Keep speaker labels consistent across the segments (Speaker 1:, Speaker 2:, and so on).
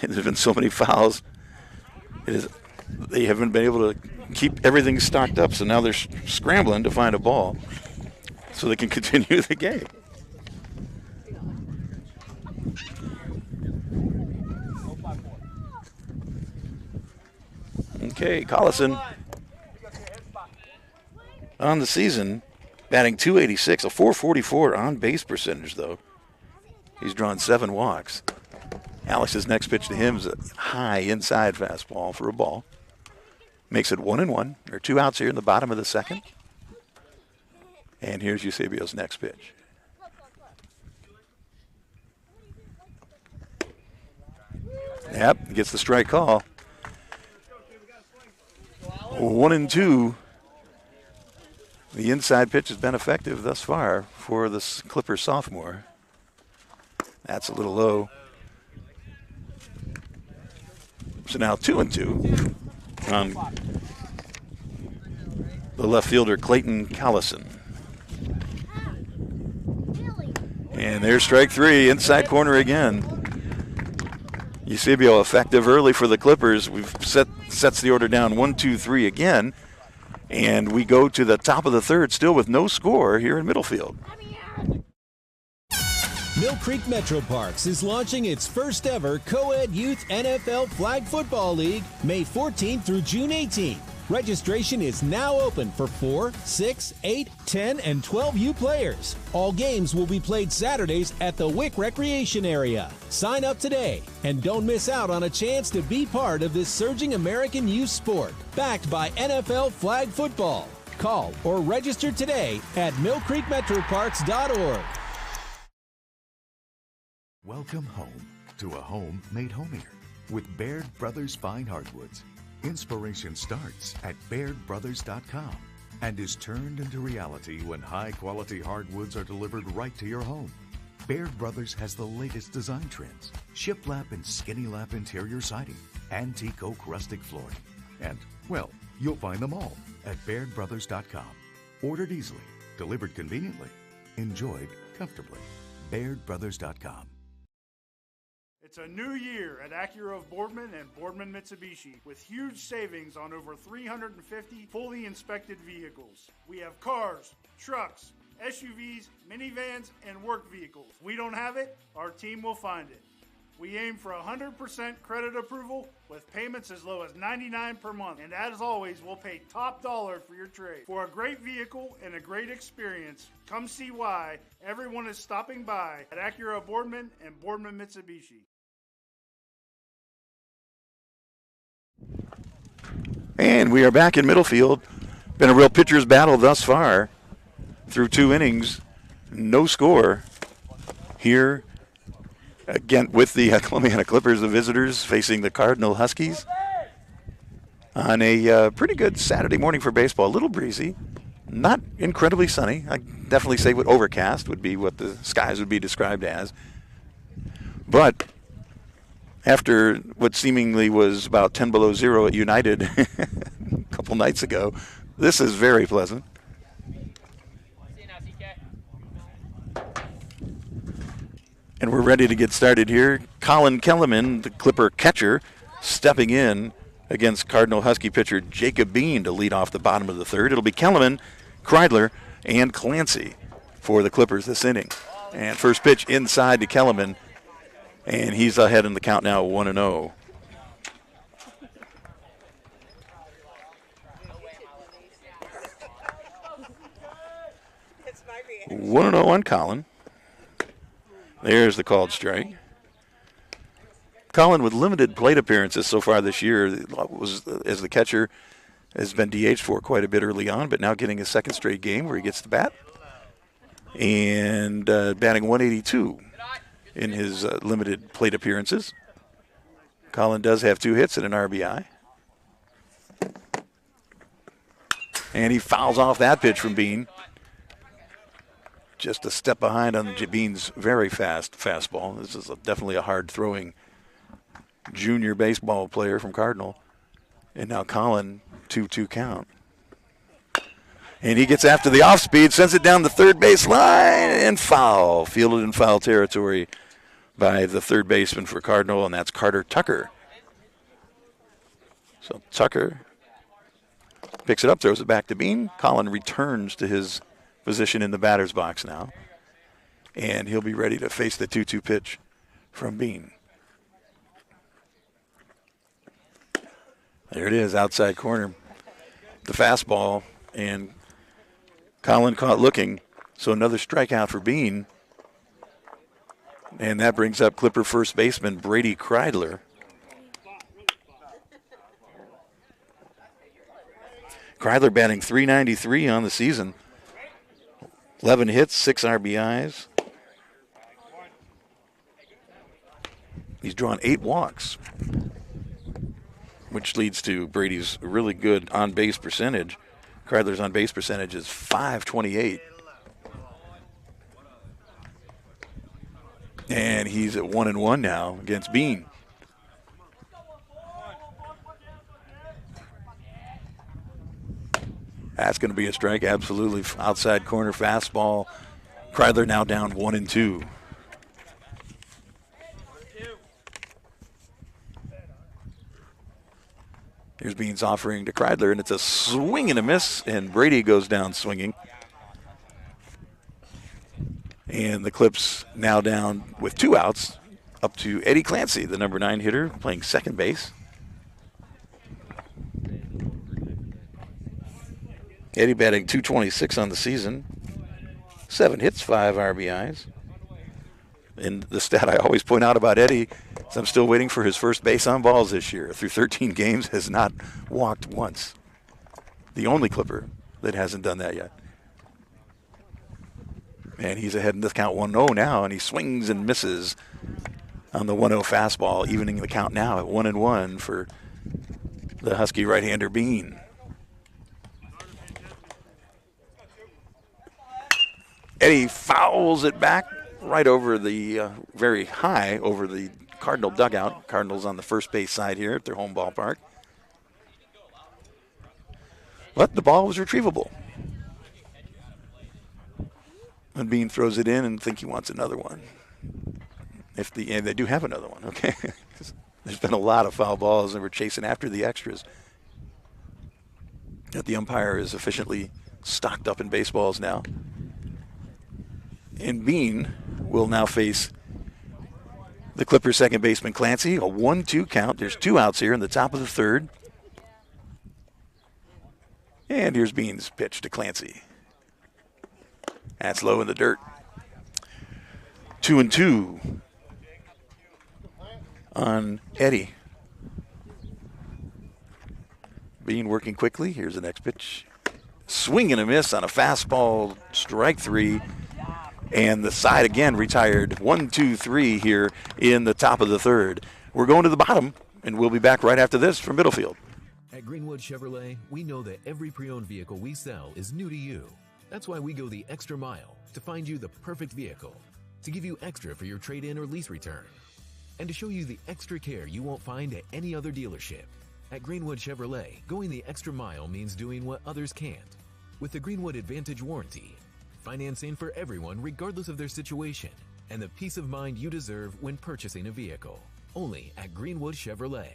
Speaker 1: There's been so many fouls. They haven't been able to keep everything stocked up, so now they're scrambling to find a ball so they can continue the game. Okay, Collison on the season, batting .286, a .444 on base percentage, though. He's drawn 7 walks. Alex's next pitch to him is a high inside fastball for a ball. Makes it 1-1. There are 2 outs here in the bottom of the second. And here's Eusebio's next pitch. Yep, gets the strike call. 1-2. The inside pitch has been effective thus far for the Clippers sophomore. That's a little low. So now 2-2 on the left fielder Clayton Collison. And there's strike 3, inside corner again. Eusebio effective early for the Clippers. We've sets the order down 1-2-3 again. And we go to the top of the third, still with no score here in Middlefield.
Speaker 2: Mill Creek Metro Parks is launching its first ever co-ed youth NFL Flag Football League May 14th through June 18th. Registration is now open for 4, 6, 8, 10, and 12U players. All games will be played Saturdays at the Wick Recreation Area. Sign up today and don't miss out on a chance to be part of this surging American youth sport, backed by NFL Flag Football. Call or register today at millcreekmetroparks.org.
Speaker 3: Welcome home to a home made homier with Baird Brothers Fine Hardwoods. Inspiration starts at BairdBrothers.com and is turned into reality when high-quality hardwoods are delivered right to your home. Baird Brothers has the latest design trends, shiplap and skinny lap interior siding, antique oak rustic flooring, and, well, you'll find them all at BairdBrothers.com. Ordered easily, delivered conveniently, enjoyed comfortably. BairdBrothers.com.
Speaker 4: It's a new year at Acura of Boardman and Boardman Mitsubishi with huge savings on over 350 fully inspected vehicles. We have cars, trucks, SUVs, minivans, and work vehicles. If we don't have it, our team will find it. We aim for 100% credit approval with payments as low as $99 per month. And as always, we'll pay top dollar for your trade. For a great vehicle and a great experience, come see why everyone is stopping by at Acura of Boardman and Boardman Mitsubishi.
Speaker 1: And we are back in Middlefield. Been a real pitcher's battle thus far through 2 innings. No score here. Again, with the Columbiana Clippers, the visitors facing the Cardinal Huskies on a pretty good Saturday morning for baseball. A little breezy, not incredibly sunny. I definitely say what overcast would be what the skies would be described as. But after what seemingly was about 10 below zero at United a couple nights ago, this is very pleasant. And we're ready to get started here. Colin Kellerman, the Clipper catcher, stepping in against Cardinal Husky pitcher Jacob Bean to lead off the bottom of the third. It'll be Kellerman, Kreidler, and Clancy for the Clippers this inning. And first pitch inside to Kellerman, and he's ahead in the count now, 1-0.
Speaker 5: It's
Speaker 1: 1-0 on Colin. There's the called strike. Colin with limited plate appearances so far this year as the catcher has been DH'd for quite a bit early on, but now getting a second straight game where he gets the bat. And batting 182 in his limited plate appearances. Colin does have 2 hits and an RBI. And he fouls off that pitch from Bean. Just a step behind on Bean's very fast fastball. This is definitely a hard-throwing junior baseball player from Cardinal. And now Colin, 2-2 count. And he gets after the off-speed, sends it down the third base line, and foul. Fielded in foul territory by the third baseman for Cardinal, and that's Carter Tucker. So Tucker picks it up, throws it back to Bean. Colin returns to his position in the batter's box now, and he'll be ready to face the 2-2 pitch from Bean. There it is, outside corner. The fastball, and Colin caught looking, so another strikeout for Bean. And that brings up Clipper first baseman Brady Kreidler. Kreidler batting .393 on the season. 11 hits, 6 RBIs. He's drawn 8 walks, which leads to Brady's really good on-base percentage. Kreidler's on-base percentage is .528. And he's at 1-1 now against Bean. That's going to be a strike, absolutely. Outside corner fastball. Kreidler now down 1-2. Here's Bean's offering to Kreidler, and it's a swing and a miss, and Brady goes down swinging. And the Clips now down with 2 outs, up to Eddie Clancy, the number 9 hitter, playing second base. Eddie batting .226 on the season, 7 hits, 5 RBIs. And the stat I always point out about Eddie is I'm still waiting for his first base on balls this year. Through 13 games, has not walked once. The only Clipper that hasn't done that yet. And he's ahead in this count 1-0 now, and he swings and misses on the 1-0 fastball, evening the count now at 1-1 for the Husky right-hander Bean. Eddie fouls it back right over the, very high over the Cardinal dugout. Cardinals on the first base side here at their home ballpark. But the ball was retrievable. And Bean throws it in and think he wants another one. And they do have another one, okay? There's been a lot of foul balls, and we're chasing after the extras. That the umpire is efficiently stocked up in baseballs now. And Bean will now face the Clippers second baseman Clancy. A 1-2 count. There's 2 outs here in the top of the third. And here's Bean's pitch to Clancy. That's low in the dirt. 2-2 on Eddie. Bean working quickly. Here's the next pitch. Swing and a miss on a fastball, strike 3. And the side again retired. 1-2-3 here in the top of the third. We're going to the bottom, and we'll be back right after this from Middlefield.
Speaker 5: At Greenwood Chevrolet, we know that every pre-owned vehicle we sell is new to you. That's why we go the extra mile to find you the perfect vehicle, to give you extra for your trade-in or lease return, and to show you the extra care you won't find at any other dealership. At Greenwood Chevrolet, going the extra mile means doing what others can't. With the Greenwood Advantage warranty, financing for everyone regardless of their situation, and the peace of mind you deserve when purchasing a vehicle. Only at Greenwood Chevrolet.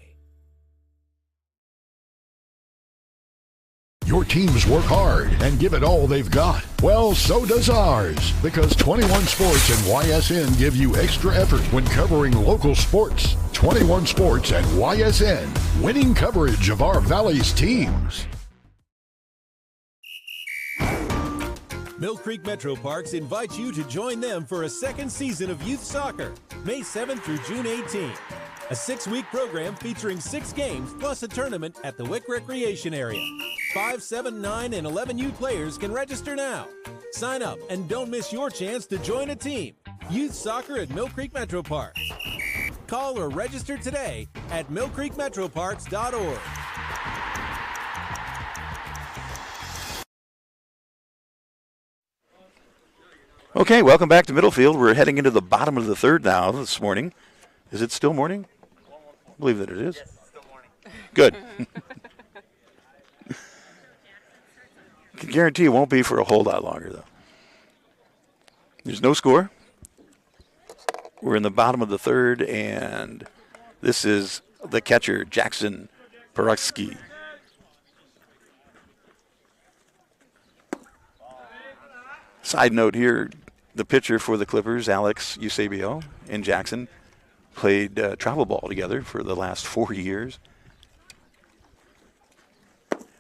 Speaker 6: Your teams work hard and give it all they've got. Well, so does ours, because 21 Sports and YSN give you extra effort when covering local sports. 21 Sports and YSN, winning coverage of our Valley's teams.
Speaker 2: Mill Creek Metro Parks invites you to join them for a second season of youth soccer, May 7th through June 18th. A 6-week program featuring 6 games plus a tournament at the Wick Recreation Area. 5, 7, 9, and 11 youth players can register now. Sign up and don't miss your chance to join a team. Youth soccer at Mill Creek Metro Parks. Call or register today at millcreekmetroparks.org.
Speaker 1: Okay, welcome back to Middlefield. We're heading into the bottom of the third now this morning. Is it still morning? I believe that it is.
Speaker 7: Yes, it's still morning.
Speaker 1: Good. I can guarantee it won't be for a whole lot longer, though. There's no score. We're in the bottom of the third, and this is the catcher, Jackson Peruski. Side note here, the pitcher for the Clippers, Alex Eusebio, and Jackson played travel ball together for the last 4 years.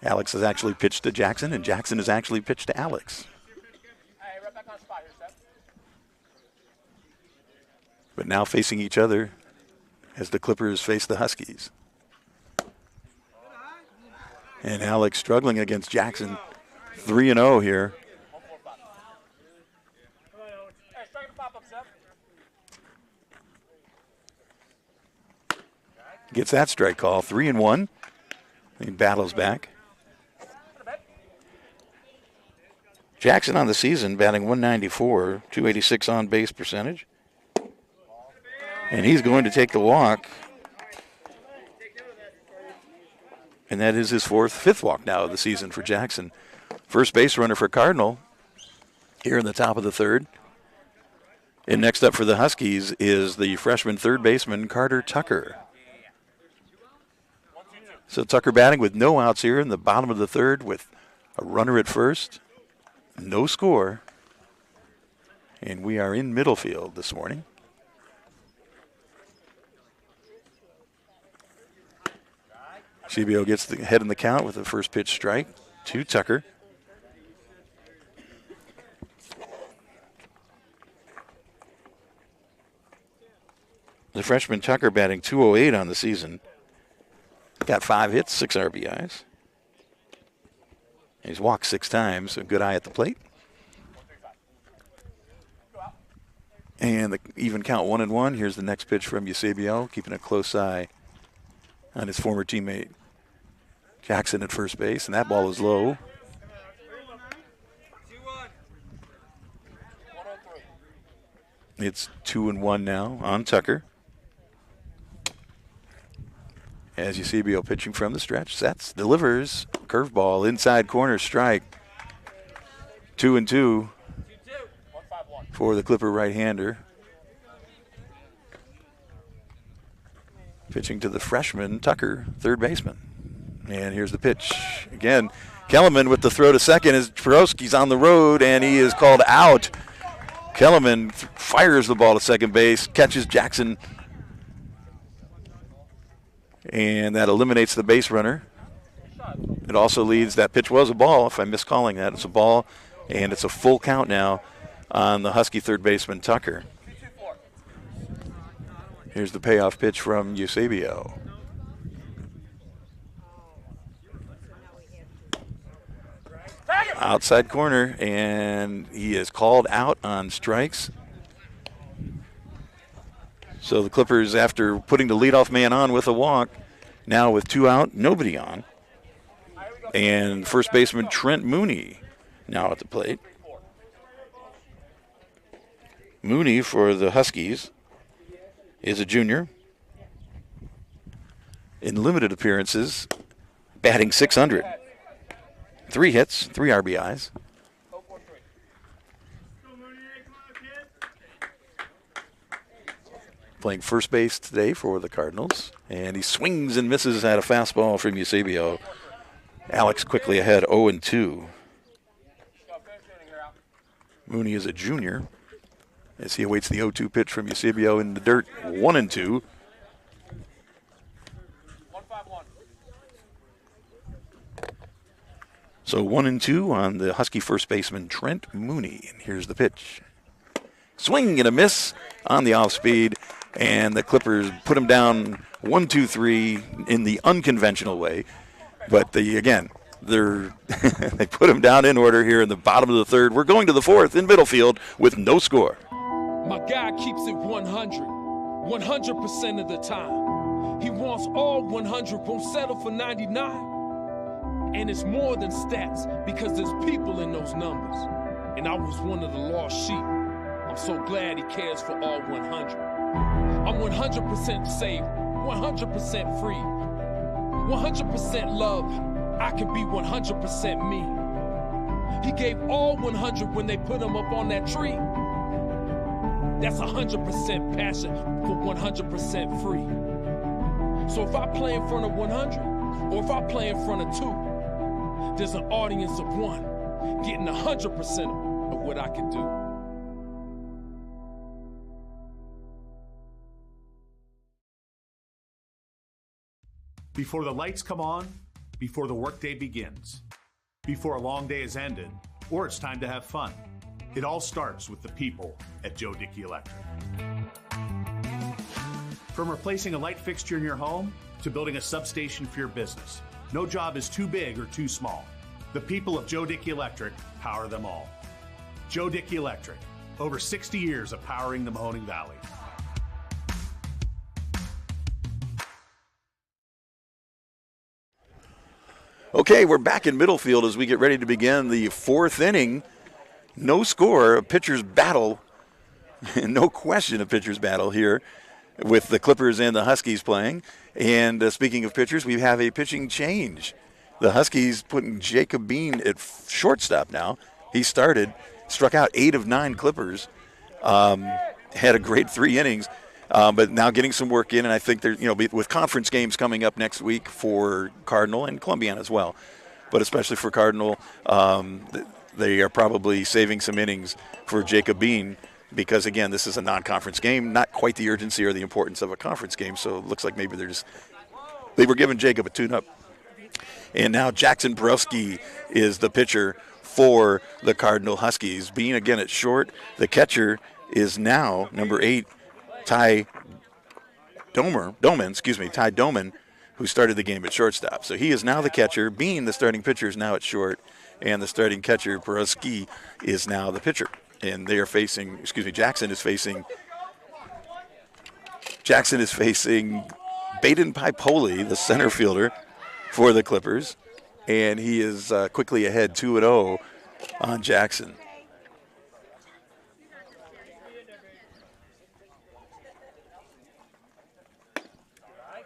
Speaker 1: Alex has actually pitched to Jackson, and Jackson has actually pitched to Alex. But now facing each other as the Clippers face the Huskies. And Alex struggling against Jackson, 3-0 here. Gets that strike call, 3-1. He battles back. Jackson on the season batting 194, 286 on base percentage. And he's going to take the walk. And that is his fifth walk now of the season for Jackson. First base runner for Cardinal here in the top of the third. And next up for the Huskies is the freshman third baseman, Carter Tucker. So Tucker batting with no outs here in the bottom of the third with a runner at first. No score. And we are in middle field this morning. Eusebio gets the head in the count with the first pitch strike to Tucker. The freshman Tucker batting 208 on the season. Got 5 hits, 6 RBIs. He's walked 6 times, a good eye at the plate. And the even count 1-1. Here's the next pitch from Eusebio, keeping a close eye on his former teammate Jackson at first base, and that ball is low. It's 2-1 now on Tucker. As Eusebio pitching from the stretch, sets, delivers, curveball, inside corner strike. 2-2 for the Clipper right-hander. Pitching to the freshman, Tucker, third baseman. And here's the pitch. Again, Kellerman with the throw to second as Peruski's on the road, and he is called out. Kellerman fires the ball to second base, catches Jackson, and that eliminates the base runner. It also leads, that pitch was a ball, if I'm miscalling that. It's a ball, and it's a full count now on the Husky third baseman, Tucker. Here's the payoff pitch from Eusebio. Outside corner, and he is called out on strikes. So the Clippers, after putting the leadoff man on with a walk, now with 2 out, nobody on. And first baseman Trent Mooney now at the plate. Mooney for the Huskies is a junior. In limited appearances, batting .600. 3 hits, 3 RBIs. Playing first base today for the Cardinals. And he swings and misses at a fastball from Eusebio. Alex quickly ahead, 0-2. Mooney is a junior as he awaits the 0-2 pitch from Eusebio in the dirt, 1-2. So 1-2 on the Husky first baseman, Trent Mooney. And here's the pitch. Swing and a miss on the off speed. And the Clippers put him down 1-2-3 in the unconventional way. But they put him down in order here in the bottom of the third. We're going to the fourth in middle field with no score.
Speaker 7: My guy keeps it 100% of the time. He wants all 100, won't settle for 99. And it's more than stats because there's people in those numbers. And I was one of the lost sheep. I'm so glad he cares for all 100. I'm 100% safe, 100% free, 100% love. I can be 100% me. He gave all 100 when they put him up on that tree. That's 100% passion for 100% free. So if I play in front of 100, or if I play in front of 2, there's an audience of 1 getting 100% of what I can do.
Speaker 8: Before the lights come on, before the workday begins, before a long day is ended, or it's time to have fun. It all starts with the people at Joe Dickey Electric. From replacing a light fixture in your home to building a substation for your business, no job is too big or too small. The people of Joe Dickey Electric power them all. Joe Dickey Electric, over 60 years of powering the Mahoning Valley.
Speaker 1: Okay, we're back in middle field as we get ready to begin the 4th inning. No score, a pitcher's battle. No question, a pitcher's battle here with the Clippers and the Huskies playing. And speaking of pitchers, we have a pitching change. The Huskies putting Jacob Bean at shortstop now. He started, struck out 8 of 9 Clippers, had a great 3 innings. But now getting some work in, and I think they're, with conference games coming up next week for Cardinal and Columbiana as well, but especially for Cardinal, they are probably saving some innings for Jacob Bean because, again, this is a non-conference game, not quite the urgency or the importance of a conference game, so it looks like maybe they were giving Jacob a tune-up. And now Jackson Borowski is the pitcher for the Cardinal Huskies. Bean again at short. The catcher is now number 8, Ty Doman, who started the game at shortstop. So he is now the catcher. Bean, the starting pitcher, is now at short, and the starting catcher, Borowski, is now the pitcher. And they are facing, Jackson is facing Baden Pipoli, the center fielder for the Clippers, and he is quickly ahead 2-0 on Jackson.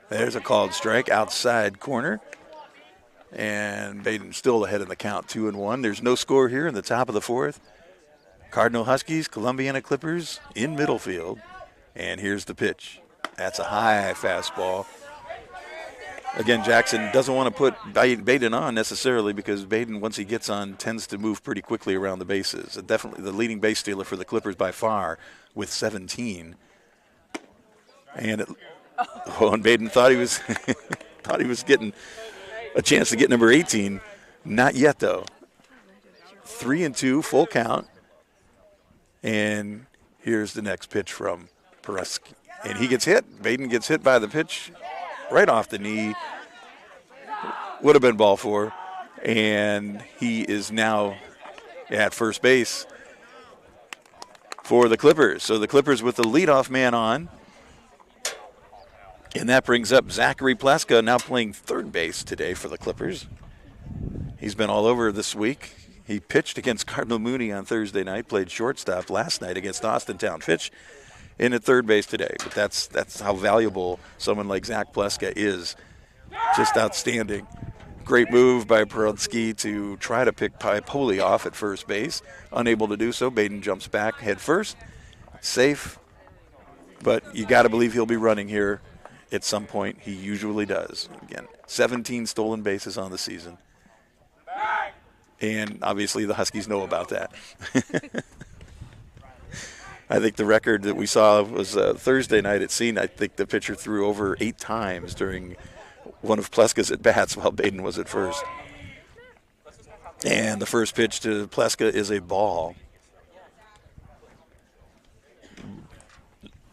Speaker 1: There's a called strike outside corner. And Baden still ahead in the count, 2-1. There's no score here in the top of the 4th. Cardinal Huskies, Columbiana Clippers in middle field. And here's the pitch. That's a high fastball. Again, Jackson doesn't want to put Baden on necessarily because Baden, once he gets on, tends to move pretty quickly around the bases. Definitely the leading base stealer for the Clippers by far with 17. And and Baden thought he was getting a chance to get number 18. Not yet, though. 3-2, full count. And here's the next pitch from Borowski. And he gets hit. Baden gets hit by the pitch right off the knee. Would have been ball 4. And he is now at first base for the Clippers. So the Clippers with the leadoff man on. And that brings up Zachary Pleska, now playing third base today for the Clippers. He's been all over this week. He pitched against Cardinal Mooney on Thursday night, played shortstop last night against Austintown. Fitch in at third base today. But that's how valuable someone like Zach Pleska is. Just outstanding. Great move by Borowski to try to pick Pipoli off at first base. Unable to do so. Baden jumps back head first. Safe. But you got to believe he'll be running here at some point. He usually does. Again, 17 stolen bases on the season. And obviously the Huskies know about that. I think the record that we saw was Thursday night at Scene. I think the pitcher threw over 8 times during one of Pleska's at-bats while Baden was at first. And the first pitch to Pleska is a ball.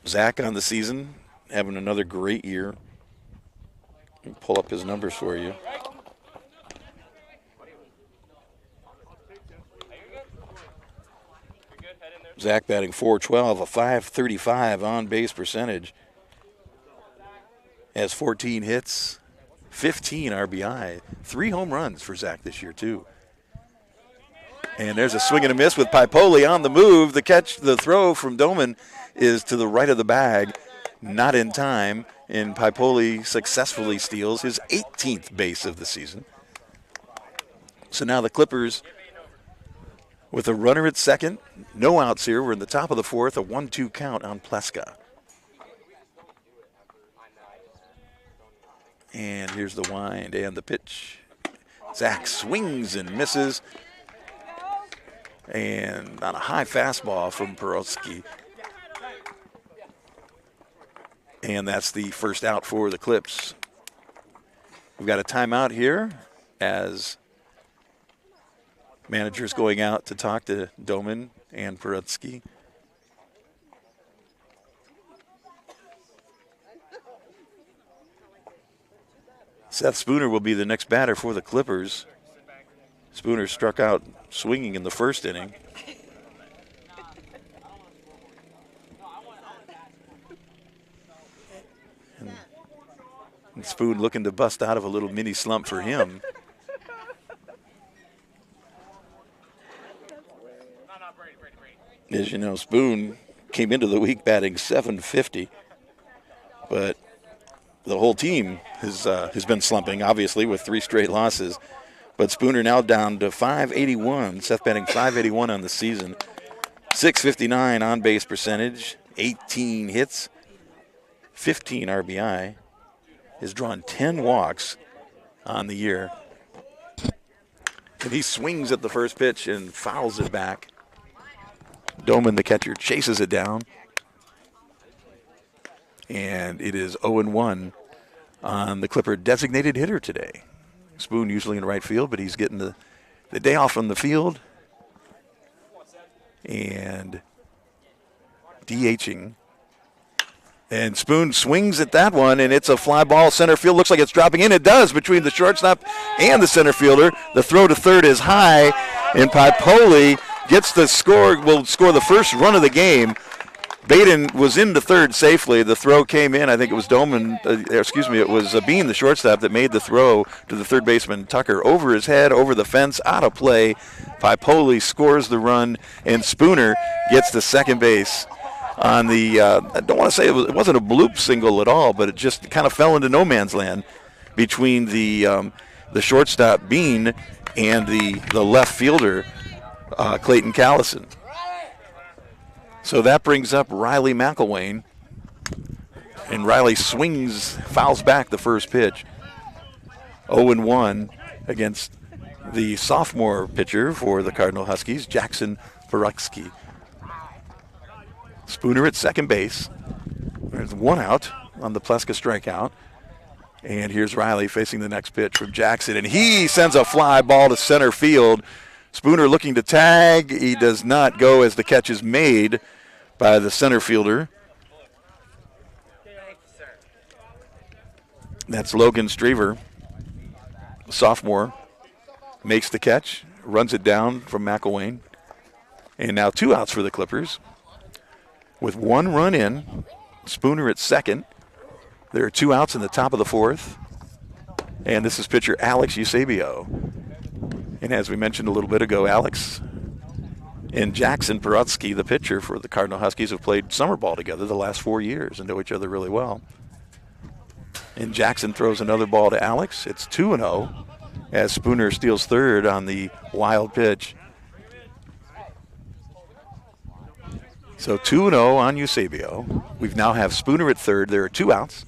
Speaker 1: Zach on the season, having another great year. Let me pull up his numbers for you. Zach batting .412, a .535 on-base percentage. Has 14 hits, 15 RBI, 3 home runs for Zach this year, too. And there's a swing and a miss with Pipoli on the move. The throw from Doman is to the right of the bag, not in time, and Pipoli successfully steals his 18th base of the season. So now the Clippers with a runner at second. No outs here. We're in the top of the fourth, a 1-2 count on Pleska. And here's the wind and the pitch. Zach swings and misses. And on a high fastball from Perotsky. And that's the first out for the Clips. We've got a timeout here as manager's going out to talk to Doman and Perotsky. Seth Spooner will be the next batter for the Clippers. Spooner struck out swinging in the first inning. And Spoon looking to bust out of a little mini slump for him. As you know, Spoon came into the week batting .750, but the whole team has been slumping, obviously, with 3 straight losses. But Spooner now down to .581. Seth batting .581 on the season. .659 on-base percentage, 18 hits, 15 RBI. Has drawn 10 walks on the year. And he swings at the first pitch and fouls it back. Doman, the catcher, chases it down. And it is 0-1 on the Clipper designated hitter today. Spoon usually in right field, but he's getting the day off from the field. And DHing. And Spoon swings at that one, and it's a fly ball. Center field looks like it's dropping in. It does, between the shortstop and the center fielder. The throw to third is high, and Paipoli gets the score, will score the first run of the game. Baden was into third safely. The throw came in. I think it was it was Bean, the shortstop, that made the throw to the third baseman Tucker over his head, over the fence, out of play. Paipoli scores the run, and Spooner gets to second base on the, I don't want to say it wasn't a bloop single at all, but it just kind of fell into no man's land between the shortstop Bean and the left fielder Clayton Callison. So that brings up Riley McElwain, and Riley swings, fouls back the first pitch. 0-1 against the sophomore pitcher for the Cardinal Huskies, Jackson Perotsky. Spooner at second base. There's one out on the Pleska strikeout. And here's Riley facing the next pitch from Jackson, and he sends a fly ball to center field. Spooner looking to tag. He does not go as the catch is made by the center fielder. That's Logan Strever, sophomore, makes the catch, runs it down from McElwain. And now 2 outs for the Clippers. With 1 run in, Spooner at second. There are 2 outs in the top of the fourth. And this is pitcher Alex Eusebio. And as we mentioned a little bit ago, Alex and Jackson Perotsky, the pitcher for the Cardinal Huskies, have played summer ball together the last 4 years and know each other really well. And Jackson throws another ball to Alex. It's 2-0 as Spooner steals third on the wild pitch. So 2-0 on Eusebio. We now have Spooner at third. There are 2 outs.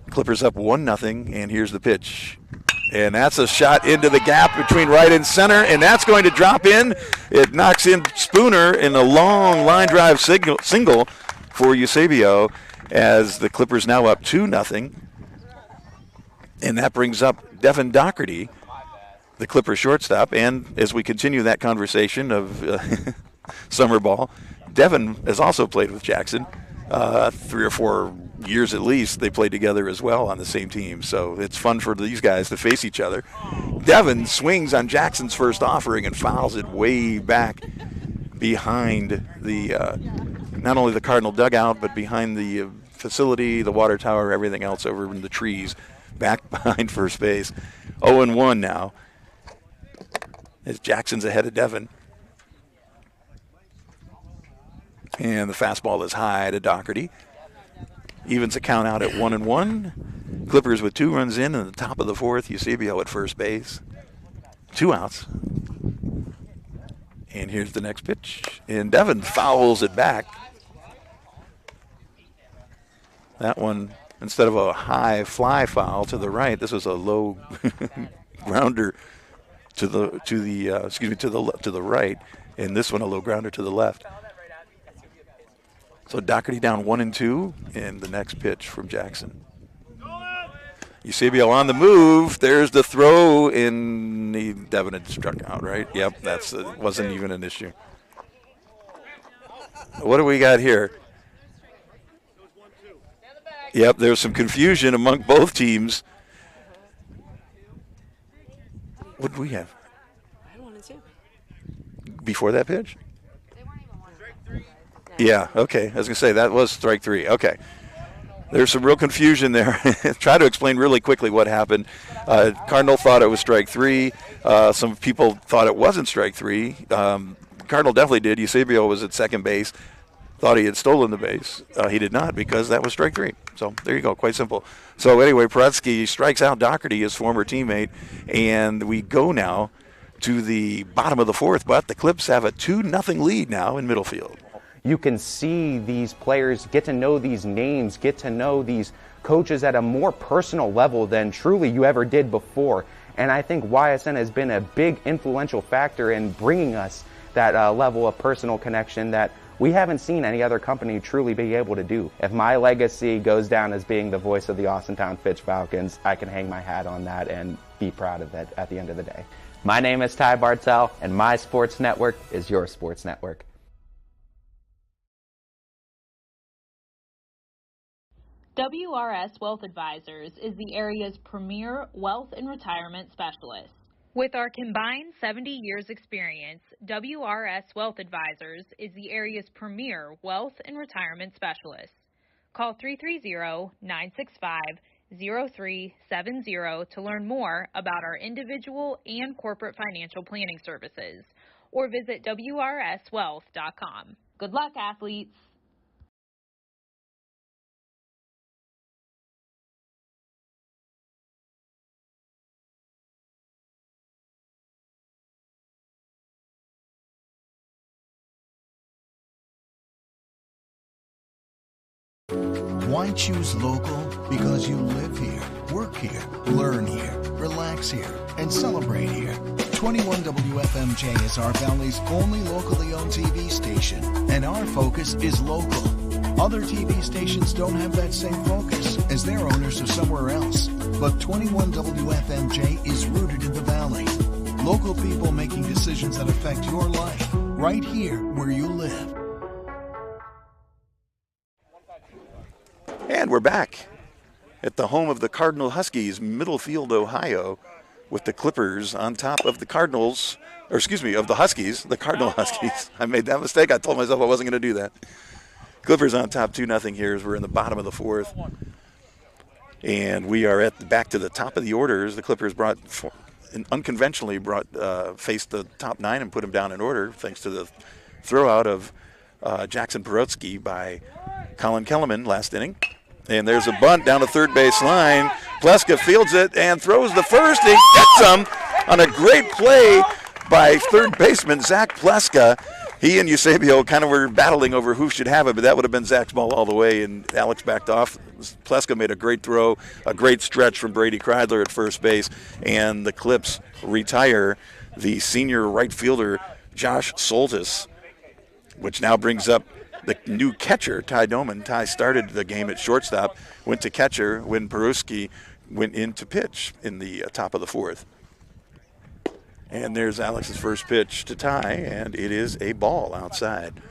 Speaker 1: Clippers up 1-0, and here's the pitch. And that's a shot into the gap between right and center, and that's going to drop in. It knocks in Spooner in a long line drive single for Eusebio as the Clippers now up 2-0. And that brings up Devin Doherty, the Clippers shortstop. And as we continue that conversation of summer ball, Devin has also played with Jackson 3 or 4 years at least. They played together as well on the same team, so it's fun for these guys to face each other. Devin swings on Jackson's first offering and fouls it way back behind the not only the Cardinal dugout, but behind the facility, the water tower, everything else over in the trees back behind first base. 0-1 now as Jackson's ahead of Devin. And the fastball is high to Doherty. Evens the count out at 1-1. Clippers with 2 runs in the top of the fourth. Eusebio at first base. 2 outs. And here's the next pitch. And Devin fouls it back. That one, instead of a high fly foul to the right, this was a low grounder to the right, and this one a low grounder to the left. So Doherty down 1-2, and the next pitch from Jackson. Eusebio on the move. There's the throw, and Devin had struck out, right? Yep, that's wasn't even an issue. What do we got here? Yep, there's some confusion among both teams. What did we have?
Speaker 9: I wanted to.
Speaker 1: Before that pitch? Yeah, okay. I was going to say, that was strike 3. Okay. There's some real confusion there. Try to explain really quickly what happened. Cardinal thought it was strike 3. Some people thought it wasn't strike 3. Cardinal definitely did. Eusebio was at second base. Thought he had stolen the base. He did not, because that was strike 3. So there you go, quite simple. So anyway, Paretsky strikes out Doherty, his former teammate, and we go now to the bottom of the 4th, but the Clips have a 2-0 lead now in middle field.
Speaker 10: You can see these players get to know these names, get to know these coaches at a more personal level than truly you ever did before. And I think YSN has been a big influential factor in bringing us that level of personal connection that we haven't seen any other company truly be able to do. If my legacy goes down as being the voice of the Austintown Fitch Falcons, I can hang my hat on that and be proud of it at the end of the day. My name is Ty Bartel, and my sports network is your sports network.
Speaker 11: WRS Wealth Advisors is the area's premier wealth and retirement specialist. With our combined 70 years experience, WRS Wealth Advisors is the area's premier wealth and retirement specialist. Call 330-965-0370 to learn more about our individual and corporate financial planning services, or visit WRSwealth.com. Good luck, athletes.
Speaker 12: Why choose local? Because you live here, work here, learn here, relax here, and celebrate here. 21 WFMJ is our Valley's only locally owned TV station, and our focus is local. Other TV stations don't have that same focus, as their owners are somewhere else. But 21 WFMJ is rooted in the Valley. Local people making decisions that affect your life, right here where you live.
Speaker 1: And we're back at the home of the Cardinal Huskies, Middlefield, Ohio, with the Clippers on top of the Cardinals, or excuse me, of the Huskies, the Cardinal Huskies. I made that mistake. I told myself I wasn't going to do that. Clippers on top 2-0 here as we're in the bottom of the 4th. And we are back to the top of the orders. The Clippers unconventionally faced the top 9 and put them down in order, thanks to the throw out of Jackson Paretsky by Colin Kellerman last inning. And there's a bunt down the third base line. Pleska fields it and throws the first. He gets him on a great play by third baseman Zach Pleska. He and Eusebio kind of were battling over who should have it, but that would have been Zach's ball all the way, and Alex backed off. Pleska made a great throw, a great stretch from Brady Kreidler at first base, and the Clips retire the senior right fielder Josh Soltis, which now brings up the new catcher, Ty Doman. Ty started the game at shortstop, went to catcher when Peruski went in to pitch in the top of the 4th. And there's Alex's first pitch to Ty, and it is a ball outside.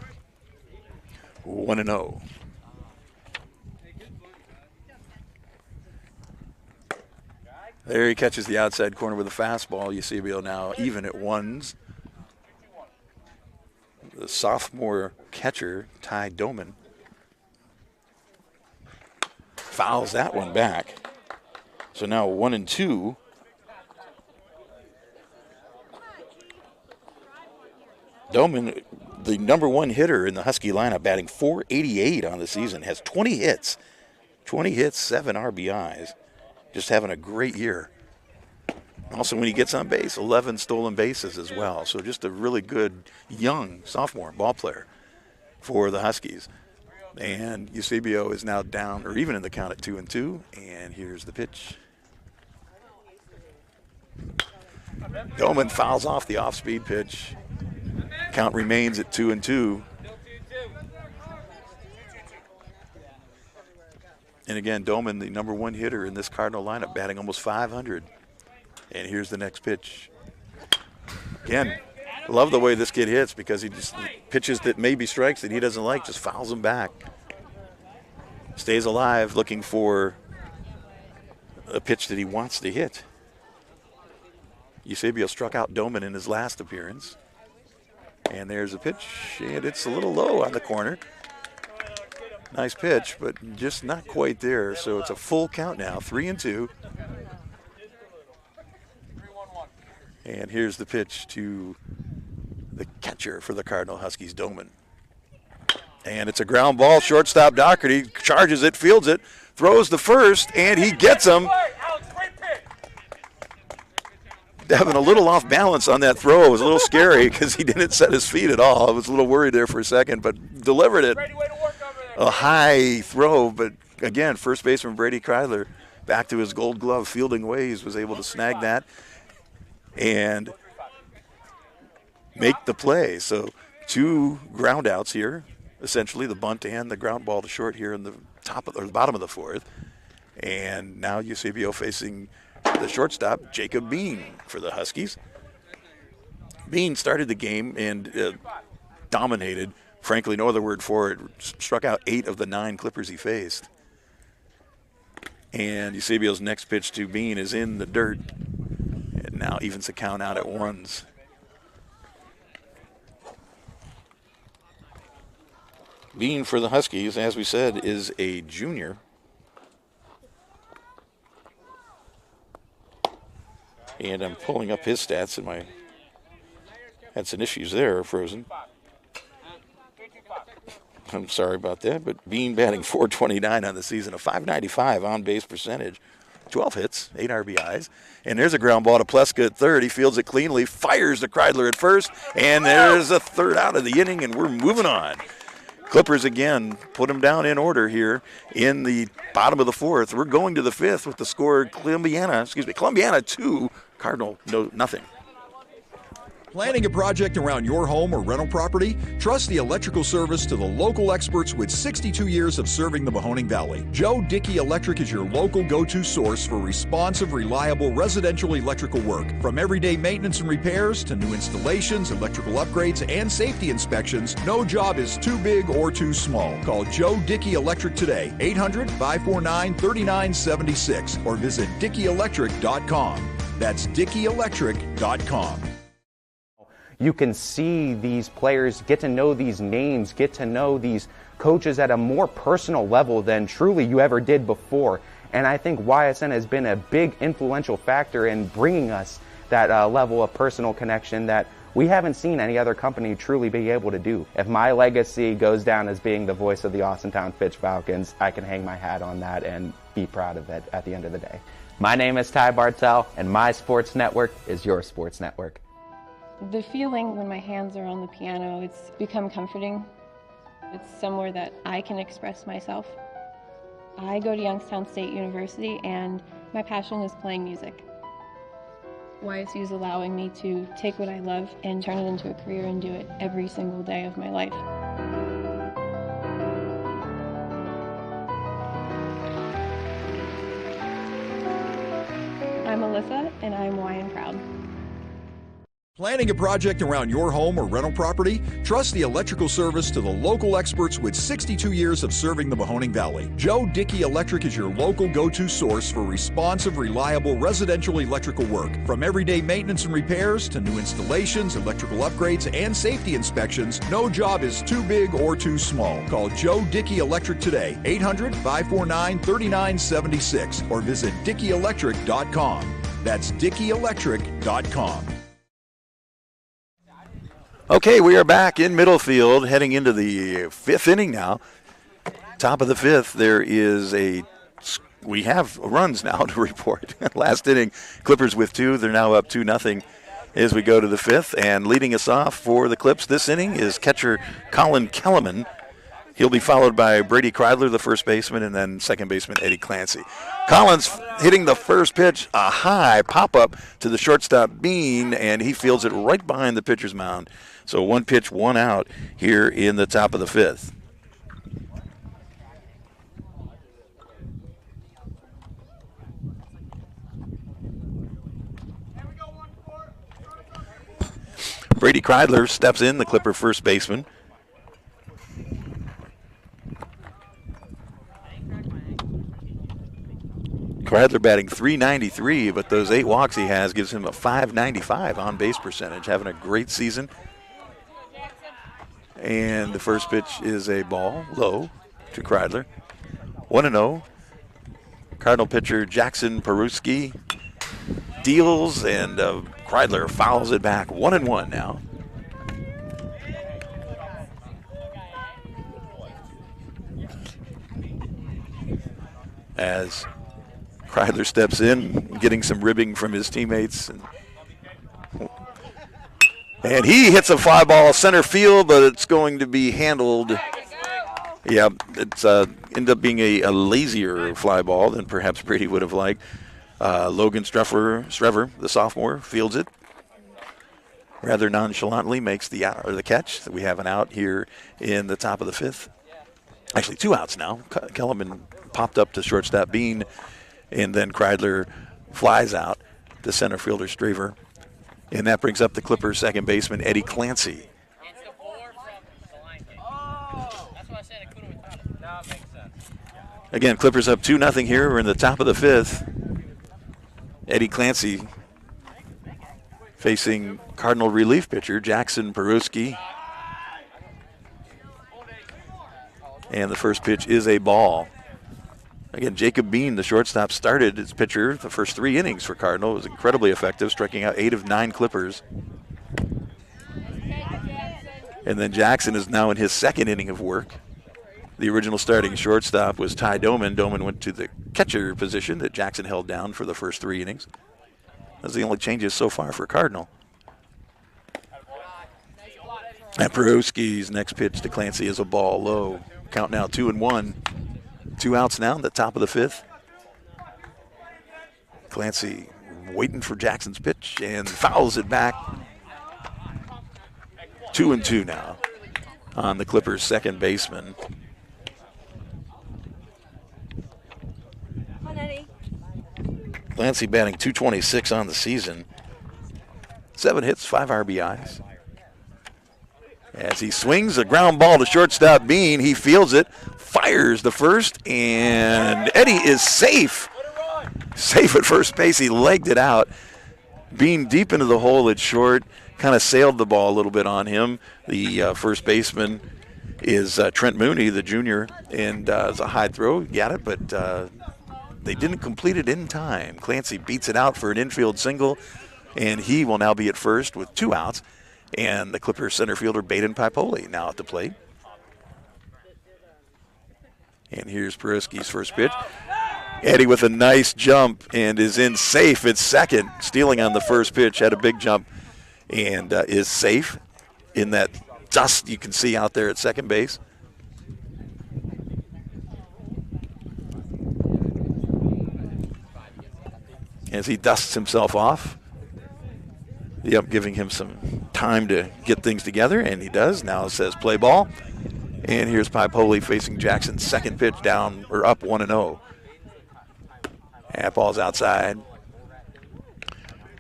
Speaker 1: 1-0. There he catches the outside corner with a fastball. Eusebio now even at ones. The sophomore catcher, Ty Doman, fouls that one back. So now 1-2. Doman, the number 1 hitter in the Husky lineup, batting .488 on the season, has 20 hits. 20 hits, 7 RBIs. Just having a great year. Also, when he gets on base, 11 stolen bases as well. So just a really good young sophomore ball player for the Huskies. And Eusebio is now down, or even in the count at 2-2. And here's the pitch. Doman fouls off the off-speed pitch. Count remains at 2-2. And again, Doman, the number one hitter in this Cardinal lineup, batting almost 500. And here's the next pitch. Again, love the way this kid hits because he just pitches that maybe strikes that he doesn't like, just fouls them back. Stays alive looking for a pitch that he wants to hit. Eusebio struck out Doman in his last appearance. And there's a pitch, and it's a little low on the corner. Nice pitch, but just not quite there. So it's a full count now, 3-2. And here's the pitch to the catcher for the Cardinal Huskies, Doman. And it's a ground ball. Shortstop Doherty charges it, fields it, throws the first, and he gets him. Having a little off balance on that throw. It was a little scary because he didn't set his feet at all. I was a little worried there for a second, but delivered it. A high throw, but again, first baseman Brady Kreidler, back to his Gold Glove fielding ways, was able to snag that and make the play. So 2 ground outs here, essentially the bunt and the ground ball to short here in the bottom of the 4th. And now Eusebio facing the shortstop, Jacob Bean, for the Huskies. Bean started the game and dominated. Frankly, no other word for it. Struck out 8 of the 9 Clippers he faced. And Eusebio's next pitch to Bean is in the dirt. And now evens the count out at 1s. Bean for the Huskies, as we said, is a junior. And I'm pulling up his stats, and had some issues there, frozen. I'm sorry about that, but Bean batting .429 on the season, a .595 on-base percentage, 12 hits, 8 RBIs. And there's a ground ball to Pleska at third. He fields it cleanly, fires to Kreidler at first, and there's a third out of the inning, and we're moving on. Clippers again put them down in order here in the bottom of the 4th. We're going to the 5th with the score Columbiana 2, Cardinal nothing.
Speaker 9: Planning a project around your home or rental property? Trust the electrical service to the local experts with 62 years of serving the Mahoning Valley. Joe Dickey Electric is your local go-to source for responsive, reliable residential electrical work. From everyday maintenance and repairs to new installations, electrical upgrades, and safety inspections, no job is too big or too small. Call Joe Dickey Electric today, 800-549-3976, or visit DickeyElectric.com. That's DickeyElectric.com.
Speaker 10: You can see these players, get to know these names, get to know these coaches at a more personal level than truly you ever did before. And I think YSN has been a big influential factor in bringing us that level of personal connection that we haven't seen any other company truly be able to do. If my legacy goes down as being the voice of the Austintown Fitch Falcons, I can hang my hat on that and be proud of it at the end of the day. My name is Ty Bartel, and my sports network is your sports network.
Speaker 13: The feeling when my hands are on the piano, it's become comforting. It's somewhere that I can express myself. I go to Youngstown State University and my passion is playing music. YSU is allowing me to take what I love and turn it into a career and do it every single day of my life. I'm Alyssa and I'm YN proud.
Speaker 9: Planning a project around your home or rental property? Trust the electrical service to the local experts with 62 years of serving the Mahoning Valley. Joe Dickey Electric is your local go-to source for responsive, reliable residential electrical work. From everyday maintenance and repairs to new installations, electrical upgrades, and safety inspections, no job is too big or too small. Call Joe Dickey Electric today, 800-549-3976, or visit DickeyElectric.com. That's DickeyElectric.com.
Speaker 1: Okay, we are back in Middlefield, heading into the 5th inning now. Top of the 5th, there is a we have runs now to report. Last inning, Clippers with 2. They're now up 2-0 as we go to the 5th. And leading us off for the Clips this inning is catcher Colin Kellerman. He'll be followed by Brady Kreidler, the first baseman, and then second baseman Eddie Clancy. Collins hitting the first pitch, a high pop-up to the shortstop Bean, and he fields it right behind the pitcher's mound. So 1 pitch, 1 out here in the top of the 5th. Brady Kreidler steps in, the Clipper first baseman. Kreidler batting .393, but those 8 walks he has gives him a .595 on-base percentage. Having a great season. And the first pitch is a ball, low, to Kreidler. 1-0. Cardinal pitcher Jackson Peruski deals, and Kreidler fouls it back. 1-1 now. As Kreidler steps in, getting some ribbing from his teammates. And he hits a fly ball center field, but it's going to be handled. Yeah, it's ended up being a lazier fly ball than perhaps Brady would have liked. Logan Strever, the sophomore, fields it. Rather nonchalantly makes the catch. We have an out here in the top of the 5th. Actually, 2 outs now. Kellerman popped up to shortstop Bean, and then Kreidler flies out to center fielder Strever. And that brings up the Clippers' second baseman, Eddie Clancy. Again, Clippers up 2-0 here. We're in the top of the 5th. Eddie Clancy facing Cardinal relief pitcher Jackson Peruski. And the first pitch is a ball. Again, Jacob Bean, the shortstop, started as pitcher the first 3 innings for Cardinal. It was incredibly effective, striking out 8 of 9 Clippers. And then Jackson is now in his 2nd inning of work. The original starting shortstop was Ty Doman. Doman went to the catcher position that Jackson held down for the first 3 innings. That's the only changes so far for Cardinal. And Peruski's next pitch to Clancy is a ball low. Count now 2-1. 2 outs now in the top of the 5th. Clancy waiting for Jackson's pitch and fouls it back. 2-2 now on the Clippers' second baseman. Clancy batting .226 on the season. 7 hits, 5 RBIs. As he swings a ground ball to shortstop Bean, he fields it, fires the first, and Eddie is safe. Safe at first base. He legged it out. Bean deep into the hole at short, kind of sailed the ball a little bit on him. The first baseman is Trent Mooney, the junior, and it's a high throw. Got it, but they didn't complete it in time. Clancy beats it out for an infield single, and he will now be at first with 2 outs. And the Clippers center fielder Baden Pipoli now at the plate. And here's Peruski's first pitch. Eddie with a nice jump and is in safe at second. Stealing on the first pitch, had a big jump and is safe in that dust you can see out there at second base. As he dusts himself off. Yep, giving him some time to get things together, and he does. Now it says play ball. And here's Pipoli facing Jackson's second pitch down, or up 1-0. That ball's outside.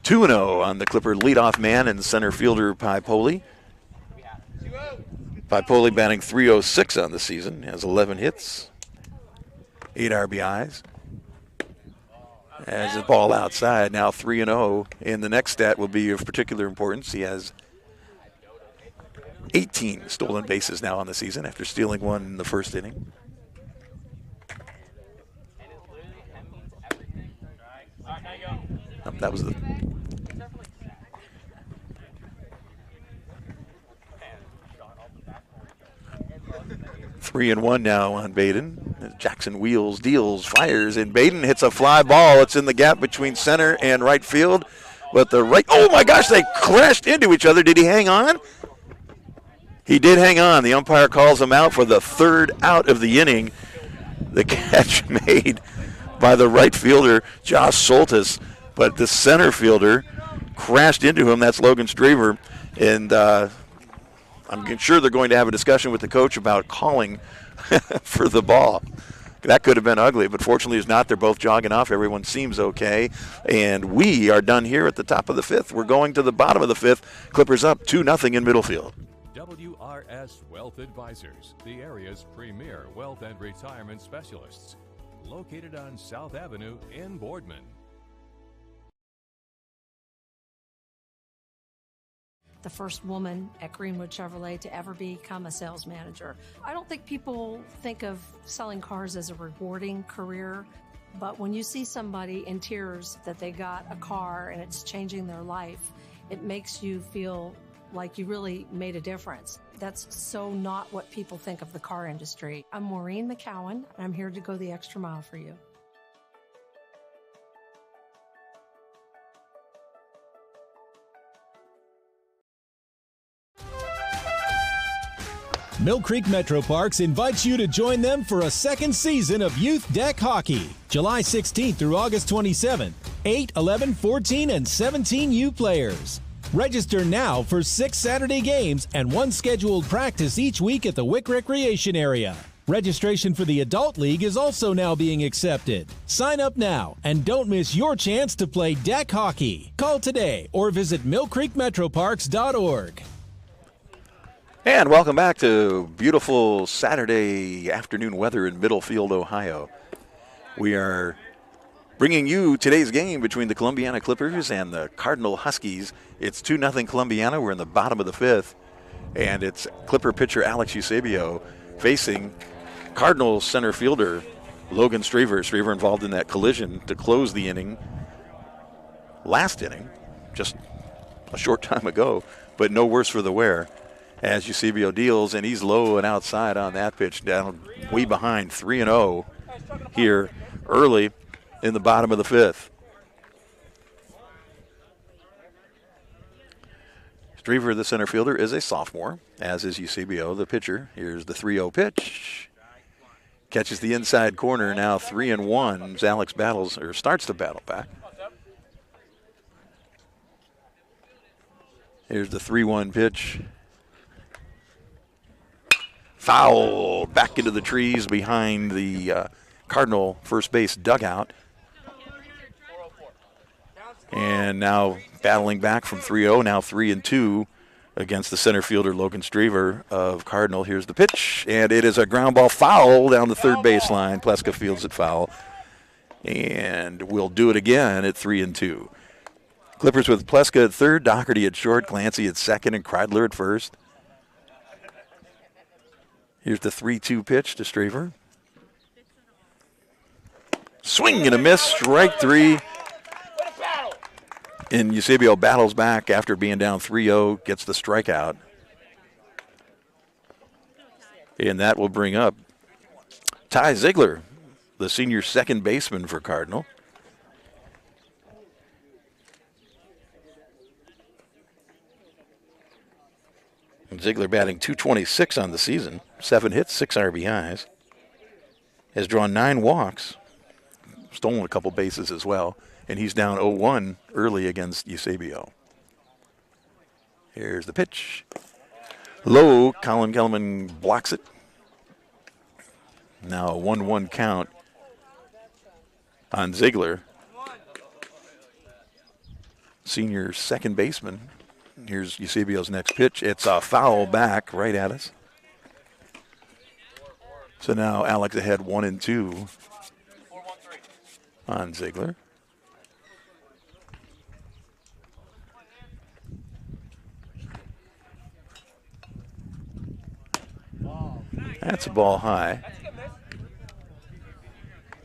Speaker 1: 2-0 on the Clipper leadoff man and center fielder Pipoli. Pipoli batting .306 on the season, has 11 hits, 8 RBIs. As the ball outside, now 3-0. And the next stat will be of particular importance. He has 18 stolen bases now on the season after stealing 1 in the first inning. That was the... (3-1) now on Baden. Jackson wheels, deals, fires, and Baden hits a fly ball. It's in the gap between center and right field. But oh my gosh, they crashed into each other. Did he hang on? He did hang on. The umpire calls him out for the third out of the inning. The catch made by the right fielder, Josh Soltis, but the center fielder crashed into him. That's Logan Straver, and I'm sure they're going to have a discussion with the coach about calling for the ball. That could have been ugly, but fortunately it's not. They're both jogging off. Everyone seems okay, and we are done here at the top of the fifth. We're going to the bottom of the fifth. Clippers up 2-0 in Middlefield.
Speaker 14: WRS Wealth Advisors, the area's premier wealth and retirement specialists. Located on South Avenue in Boardman.
Speaker 15: The first woman at Greenwood Chevrolet to ever become a sales manager. I don't think people think of selling cars as a rewarding career, but when you see somebody in tears that they got a car and it's changing their life, it makes you feel like you really made a difference. That's so not what people think of the car industry. I'm Maureen McCowan, and I'm here to go the extra mile for you.
Speaker 2: Mill Creek Metro Parks invites you to join them for a second season of Youth Deck Hockey, July 16th through August 27th. 8, 11, 14, and 17U players. Register now for 6 Saturday games and 1 scheduled practice each week at the Wick Recreation Area. Registration for the Adult League is also now being accepted. Sign up now and don't miss your chance to play deck hockey. Call today or visit millcreekmetroparks.org.
Speaker 1: And welcome back to beautiful Saturday afternoon weather in Middlefield, Ohio. We are bringing you today's game between the Columbiana Clippers and the Cardinal Huskies. It's 2-0 Columbiana. We're in the bottom of the fifth. And it's Clipper pitcher Alex Eusebio facing Cardinal center fielder Logan Straver. Straver involved in that collision to close the inning. Last inning, just a short time ago, but no worse for the wear. As Eusebio deals, and he's low and outside on that pitch, down way behind 3-0 here early in the bottom of the fifth. Straver, the center fielder, is a sophomore, as is Eusebio, the pitcher. Here's the 3-0 pitch. Catches the inside corner, now 3-1. Alex starts to battle back. Here's the 3-1 pitch. Foul back into the trees behind the Cardinal first base dugout. And now battling back from 3-0, now 3-2 against the center fielder Logan Straver of Cardinal. Here's the pitch, and it is a ground ball foul down the third baseline. Pleska fields it foul, and we'll do it again at 3-2. Clippers with Pleska at third, Doherty at short, Clancy at second, and Kreidler at first. Here's the 3-2 pitch to Straver. Swing and a miss, strike three. And Eusebio battles back after being down 3-0, gets the strikeout. And that will bring up Ty Ziegler, the senior second baseman for Cardinal. And Ziegler batting .226 on the season, 7 hits, 6 RBIs. Has drawn 9 walks, stolen a couple bases as well. And he's down 0-1 early against Eusebio. Here's the pitch. Low, Colin Kellerman blocks it. Now a 1-1 count on Ziegler. Senior second baseman. Here's Eusebio's next pitch. It's a foul back right at us. So now Alex ahead 1-2 on Ziegler. That's a ball high.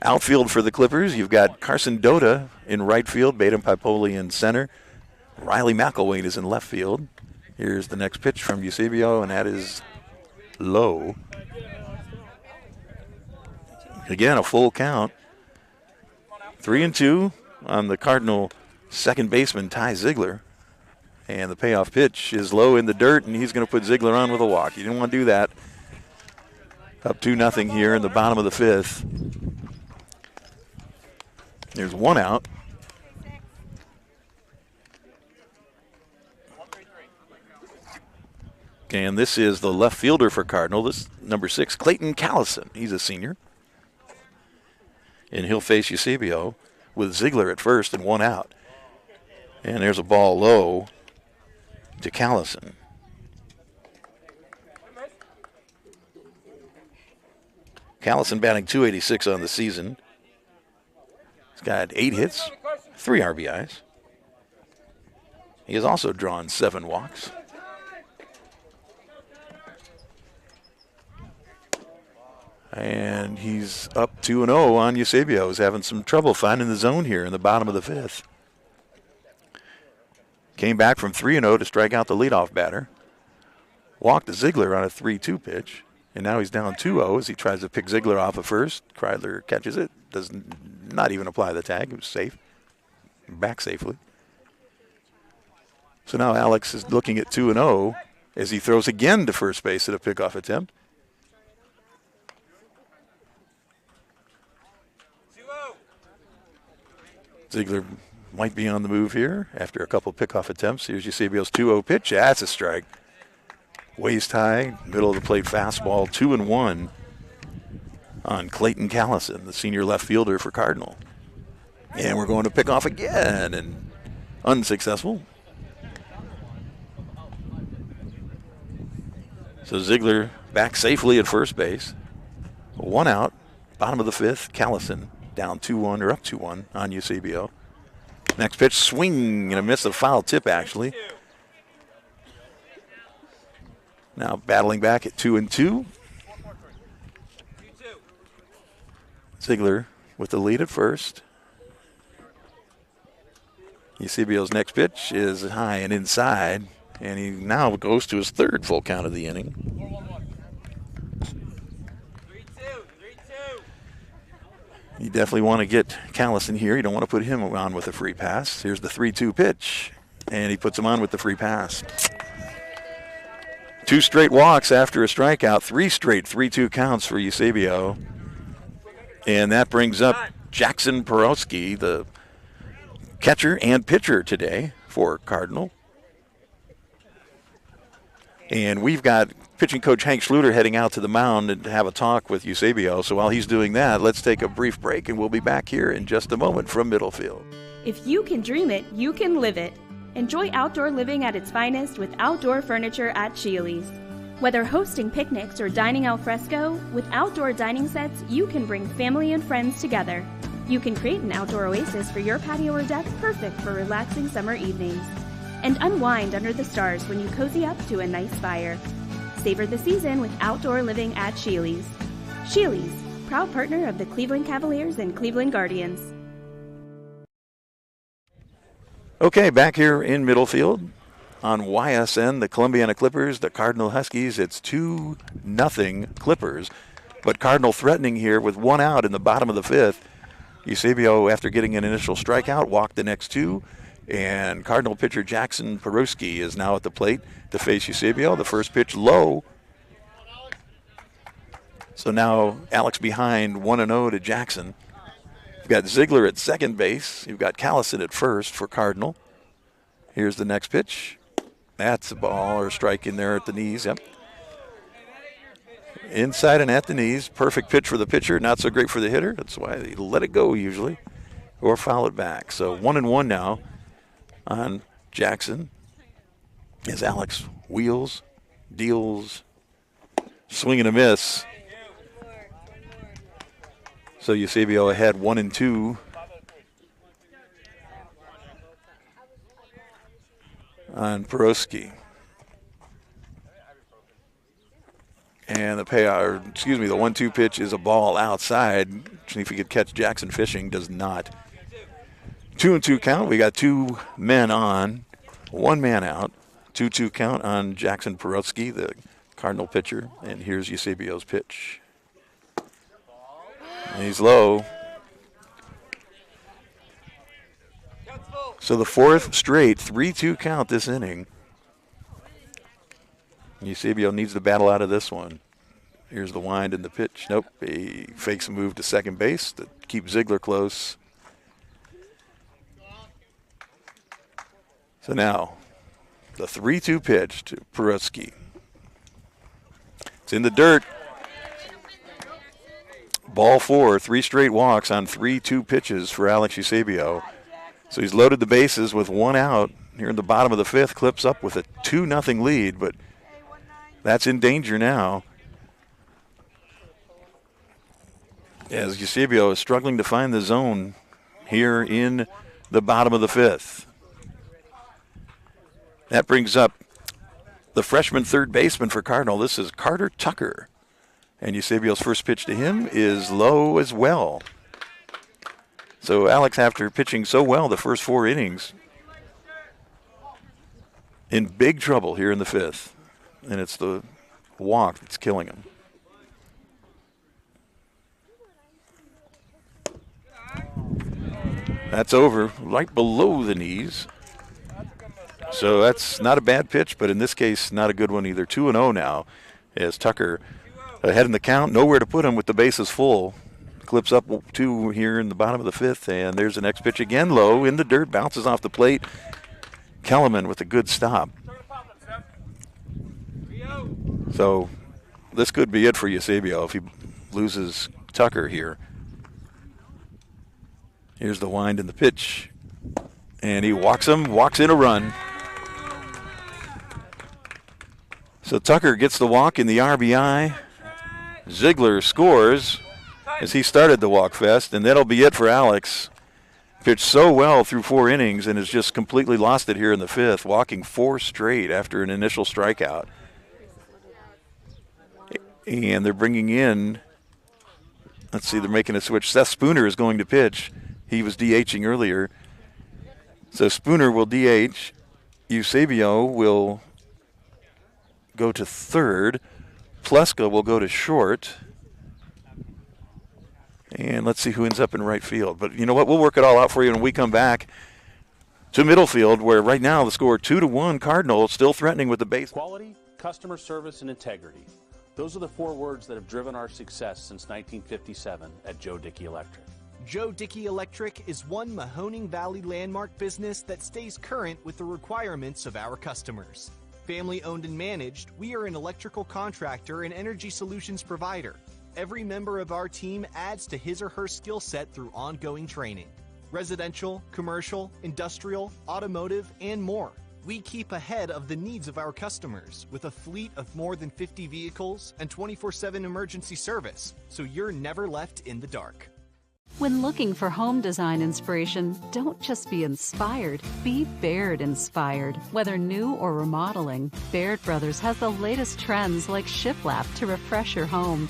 Speaker 1: Outfield for the Clippers, you've got Carson Dota in right field, Baden Pipoli in center. Riley McElwain is in left field. Here's the next pitch from Eusebio, and that is low. Again, a full count. 3-2 on the Cardinal second baseman, Ty Ziegler. And the payoff pitch is low in the dirt, and he's going to put Ziegler on with a walk. You didn't want to do that. Up 2-0 here in the bottom of the fifth. There's one out. And this is the left fielder for Cardinal. This number 6, Clayton Callison. He's a senior. And he'll face Eusebio with Ziegler at first and one out. And there's a ball low to Callison. Callison batting .286 on the season. He's got 8 hits, 3 RBIs. He has also drawn 7 walks. And he's up 2-0 on Eusebio. He's having some trouble finding the zone here in the bottom of the fifth. Came back from 3-0 to strike out the leadoff batter. Walked to Ziegler on a 3-2 pitch. And now he's down 2-0 as he tries to pick Ziegler off at first. Kreidler catches it. Does not even apply the tag. It was safe. Back safely. So now Alex is looking at 2-0 as he throws again to first base at a pickoff attempt. Ziegler might be on the move here after a couple pickoff attempts. Here's Eusebio's 2-0 pitch. That's a strike. Waist high, middle of the plate fastball, 2-1 on Clayton Callison, the senior left fielder for Cardinal. And we're going to pick off again, and unsuccessful. So Ziegler back safely at first base. 1 out, bottom of the fifth, Callison down 2-1, or up 2-1 on Eusebio. Next pitch, swing and a miss, a foul tip actually. Now battling back at 2-2. Ziegler with the lead at first. Eusebio's next pitch is high and inside, and he now goes to his third full count of the inning. You definitely want to get Callison here. You don't want to put him on with a free pass. Here's the 3-2 pitch, and he puts him on with the free pass. 2 straight walks after a strikeout, 3 straight 3-2 counts for Eusebio. And that brings up Jackson Porowski, the catcher and pitcher today for Cardinal. And we've got pitching coach Hank Schluter heading out to the mound and to have a talk with Eusebio. So while he's doing that, let's take a brief break, and we'll be back here in just a moment from Middlefield.
Speaker 16: If you can dream it, you can live it. Enjoy outdoor living at its finest with outdoor furniture at Shealy's. Whether hosting picnics or dining al fresco, with outdoor dining sets, you can bring family and friends together. You can create an outdoor oasis for your patio or deck, perfect for relaxing summer evenings. And unwind under the stars when you cozy up to a nice fire. Savor the season with outdoor living at Shealy's. Shealy's, proud partner of the Cleveland Cavaliers and Cleveland Guardians.
Speaker 1: Okay, back here in Middlefield on YSN, the Columbiana Clippers, the Cardinal Huskies. It's 2-0 Clippers, but Cardinal threatening here with 1 out in the bottom of the fifth. Eusebio, after getting an initial strikeout, walked the next 2, and Cardinal pitcher Jackson Porowski is now at the plate to face Eusebio. The first pitch low. So now Alex behind 1-0 to Jackson. You've got Ziegler at second base. You've got Callison at first for Cardinal. Here's the next pitch. That's a ball or a strike in there at the knees. Yep. Inside and at the knees. Perfect pitch for the pitcher. Not so great for the hitter. That's why they let it go usually or foul it back. So 1-1 now on Jackson as Alex wheels, deals, swing and a miss. So Eusebio ahead 1-2. On Porowski. And the 1-2 pitch is a ball outside. See if he could catch Jackson fishing. Does not. 2-2 count. We got 2 men on, 1 man out. 2-2 count on Jackson Porowski, the Cardinal pitcher. And here's Eusebio's pitch. He's low. So the fourth straight 3-2 count this inning. Eusebio needs to battle out of this one. Here's the wind and the pitch. Nope, he fakes a move to second base to keep Ziegler close. So now, the 3-2 pitch to Perutsky. It's in the dirt. Ball 4, 3 straight walks on 3-2 pitches for Alex Eusebio. So he's loaded the bases with 1 out here in the bottom of the 5th, clips up with a 2-0 lead, but that's in danger now, as Eusebio is struggling to find the zone here in the bottom of the 5th. That brings up the freshman third baseman for Cardinal. This is Carter Tucker. And Eusebio's first pitch to him is low as well. So Alex, after pitching so well the first 4 innings, in big trouble here in the 5th. And it's the walk that's killing him. That's over right below the knees. So that's not a bad pitch, but in this case, not a good one either. 2-0 now as Tucker ahead in the count. Nowhere to put him with the bases full. Clips up 2 here in the bottom of the 5th, and there's the next pitch again, low in the dirt, bounces off the plate. Kellerman with a good stop. So this could be it for Eusebio if he loses Tucker here. Here's the wind and the pitch. And he walks in a run. So Tucker gets the walk in the RBI. Ziegler scores as he started the walk fest, and that'll be it for Alex. Pitched so well through 4 innings and has just completely lost it here in the 5th, walking 4 straight after an initial strikeout. And they're bringing in, let's see, they're making a switch. Seth Spooner is going to pitch. He was DHing earlier. So Spooner will DH. Eusebio will go to third. Pleska will go to short. And let's see who ends up in right field. But you know what? We'll work it all out for you when we come back to middle field, where right now the score 2-1 Cardinal, still threatening with the base.
Speaker 17: Quality, customer service, and integrity. Those are the 4 words that have driven our success since 1957 at Joe Dickey Electric.
Speaker 18: Joe Dickey Electric is one Mahoning Valley landmark business that stays current with the requirements of our customers. Family owned and managed, we are an electrical contractor and energy solutions provider. Every member of our team adds to his or her skill set through ongoing training. Residential, commercial, industrial, automotive, and more. We keep ahead of the needs of our customers with a fleet of more than 50 vehicles and 24/7 emergency service, so you're never left in the dark.
Speaker 19: When looking for home design inspiration, don't just be inspired, be Baird inspired. Whether new or remodeling, Baird Brothers has the latest trends like shiplap to refresh your home.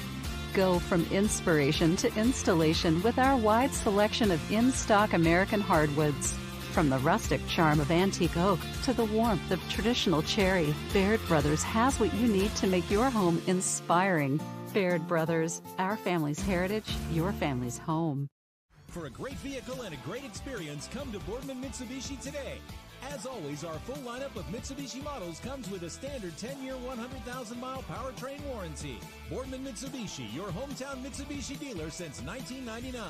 Speaker 19: Go from inspiration to installation with our wide selection of in-stock American hardwoods. From the rustic charm of antique oak to the warmth of traditional cherry, Baird Brothers has what you need to make your home inspiring. Baird Brothers, our family's heritage, your family's home.
Speaker 2: For a great vehicle and a great experience, come to Boardman Mitsubishi today. As always, our full lineup of Mitsubishi models comes with a standard 10-year, 100,000-mile powertrain warranty. Boardman Mitsubishi, your hometown Mitsubishi dealer since 1999.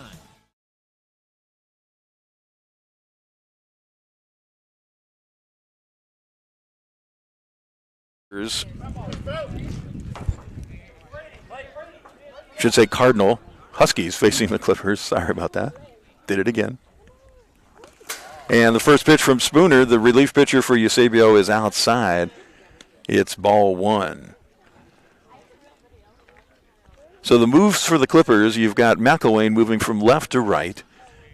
Speaker 1: Should say Cardinal. Huskies facing the Clippers. Sorry about that. Did it again. And the first pitch from Spooner, the relief pitcher for Eusebio, is outside. It's ball 1. So the moves for the Clippers, you've got McElwain moving from left to right.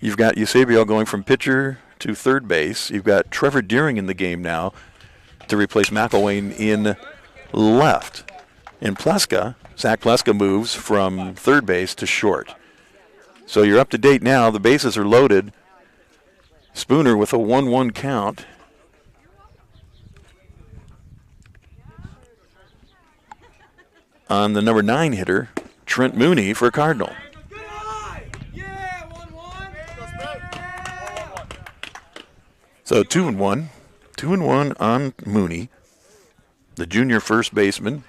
Speaker 1: You've got Eusebio going from pitcher to third base. You've got Trevor Deering in the game now to replace McElwain in left. And Pleska, Zach Pleska moves from third base to short. So you're up to date now. The bases are loaded. Spooner with a 1-1 count. On the number 9 hitter, Trent Mooney for Cardinal. So 2-1. 2-1 on Mooney, the junior first baseman.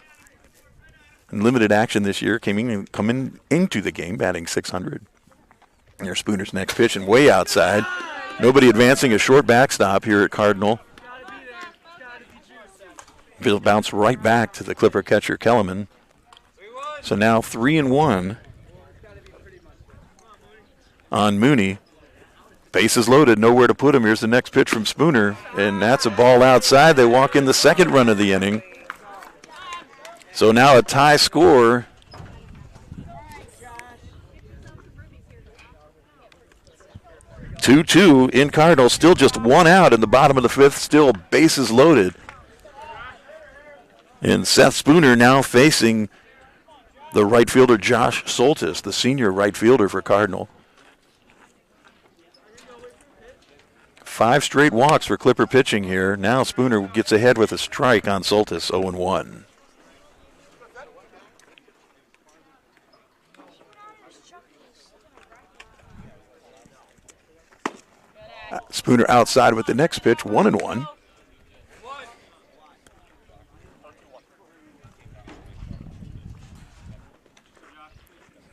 Speaker 1: In limited action this year, coming into the game, batting .600. There's Spooner's next pitch, and way outside. Nobody advancing, a short backstop here at Cardinal. It'll bounce right back to the Clipper catcher, Kellerman. So now 3-1 on Mooney. Bases loaded, nowhere to put him. Here's the next pitch from Spooner, and that's a ball outside. They walk in the second run of the inning. So now a tie score. Two in Cardinal, still just one out in the bottom of the fifth, still bases loaded. And Seth Spooner now facing the right fielder Josh Soltis, the senior right fielder for Cardinal. 5 straight walks for Clipper pitching here. Now Spooner gets ahead with a strike on Soltis, 0-1. Spooner outside with the next pitch, 1-1.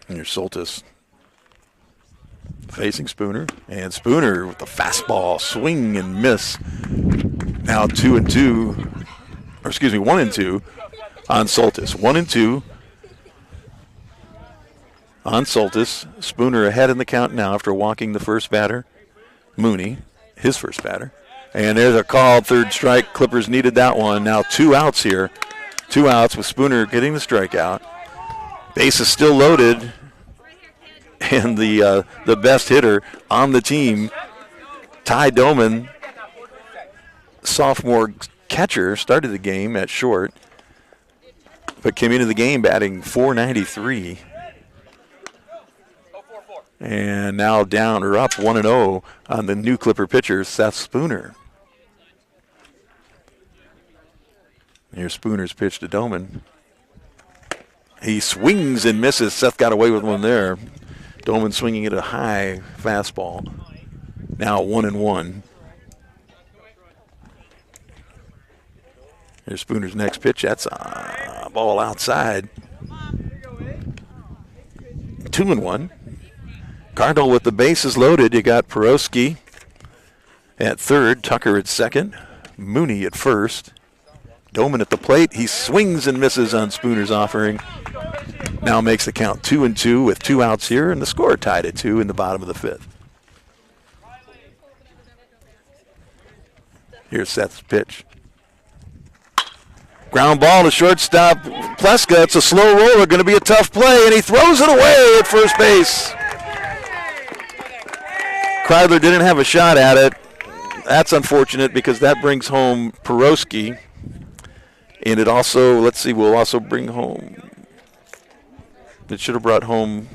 Speaker 1: And here's Soltis facing Spooner, and Spooner with the fastball, swing and miss. Now 1-2 on Soltis. 1-2 on Soltis. Spooner ahead in the count now after walking the first batter, Mooney, his first batter. And there's a called third strike. Clippers needed that one. Now 2 outs here. 2 outs with Spooner getting the strikeout. Base is still loaded. And the best hitter on the team, Ty Doman, sophomore catcher, started the game at short, but came into the game batting .493. And now down or up 1-0 on the new Clipper pitcher, Seth Spooner. Here's Spooner's pitch to Doman. He swings and misses. Seth got away with one there. Doman swinging at a high fastball. Now 1-1. Here's Spooner's next pitch. That's a ball outside. 2-1. Cardinal with the bases loaded. You got Porowski at third, Tucker at second, Mooney at first. Doman at the plate. He swings and misses on Spooner's offering. Now makes the count 2-2 with 2 outs here, and the score tied at 2 in the bottom of the fifth. Here's Seth's pitch. Ground ball to shortstop Pleska. It's a slow roller, going to be a tough play, and he throws it away at first base. Kreidler didn't have a shot at it. That's unfortunate because that brings home Porowski. And it also, let's see, will also bring home, it should have brought home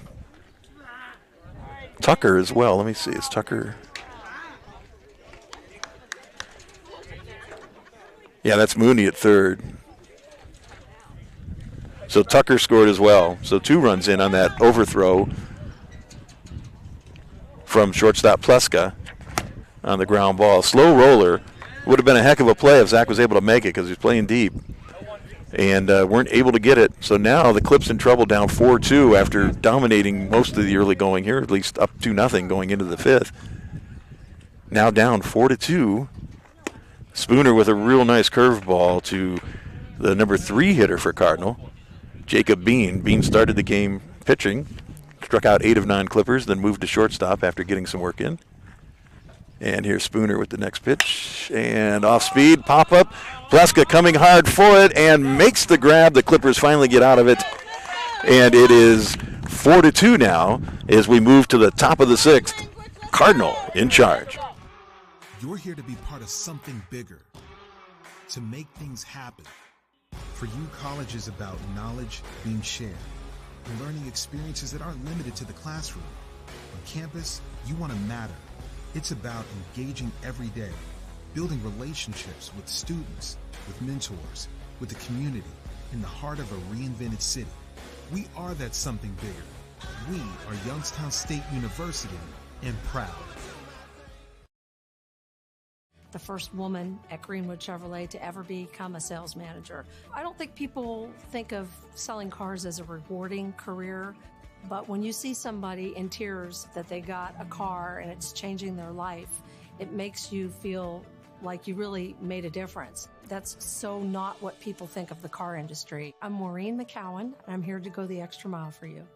Speaker 1: Tucker as well. Let me see, it's Tucker. Yeah, that's Mooney at third. So Tucker scored as well. So 2 runs in on that overthrow from shortstop Pleska on the ground ball. Slow roller. Would have been a heck of a play if Zach was able to make it because he was playing deep. And weren't able to get it. So now the Clips in trouble, down 4-2 after dominating most of the early going here, at least up 2-0 going into the fifth. Now down 4-2. Spooner with a real nice curveball to the number 3 hitter for Cardinal, Jacob Bean. Bean started the game pitching, struck out 8 of 9 Clippers, then moved to shortstop after getting some work in. And here's Spooner with the next pitch. And off speed, pop-up. Pleska coming hard for it and makes the grab. The Clippers finally get out of it. And it is 4-2 now as we move to the top of the 6th. Cardinal in charge.
Speaker 20: You're here to be part of something bigger, to make things happen. For you, college is about knowledge being shared and learning experiences that aren't limited to the classroom. On campus, you want to matter. It's about engaging every day, building relationships with students, with mentors, with the community, in the heart of a reinvented city. We are that something bigger. We are Youngstown State University, and proud.
Speaker 15: the first woman at Greenwood Chevrolet to ever become a sales manager. I don't think people think of selling cars as a rewarding career, but when you see somebody in tears that they got a car and it's changing their life, it makes you feel like you really made a difference. That's so not what people think of the car industry. I'm Maureen McCowan, and I'm here to go the extra mile for you.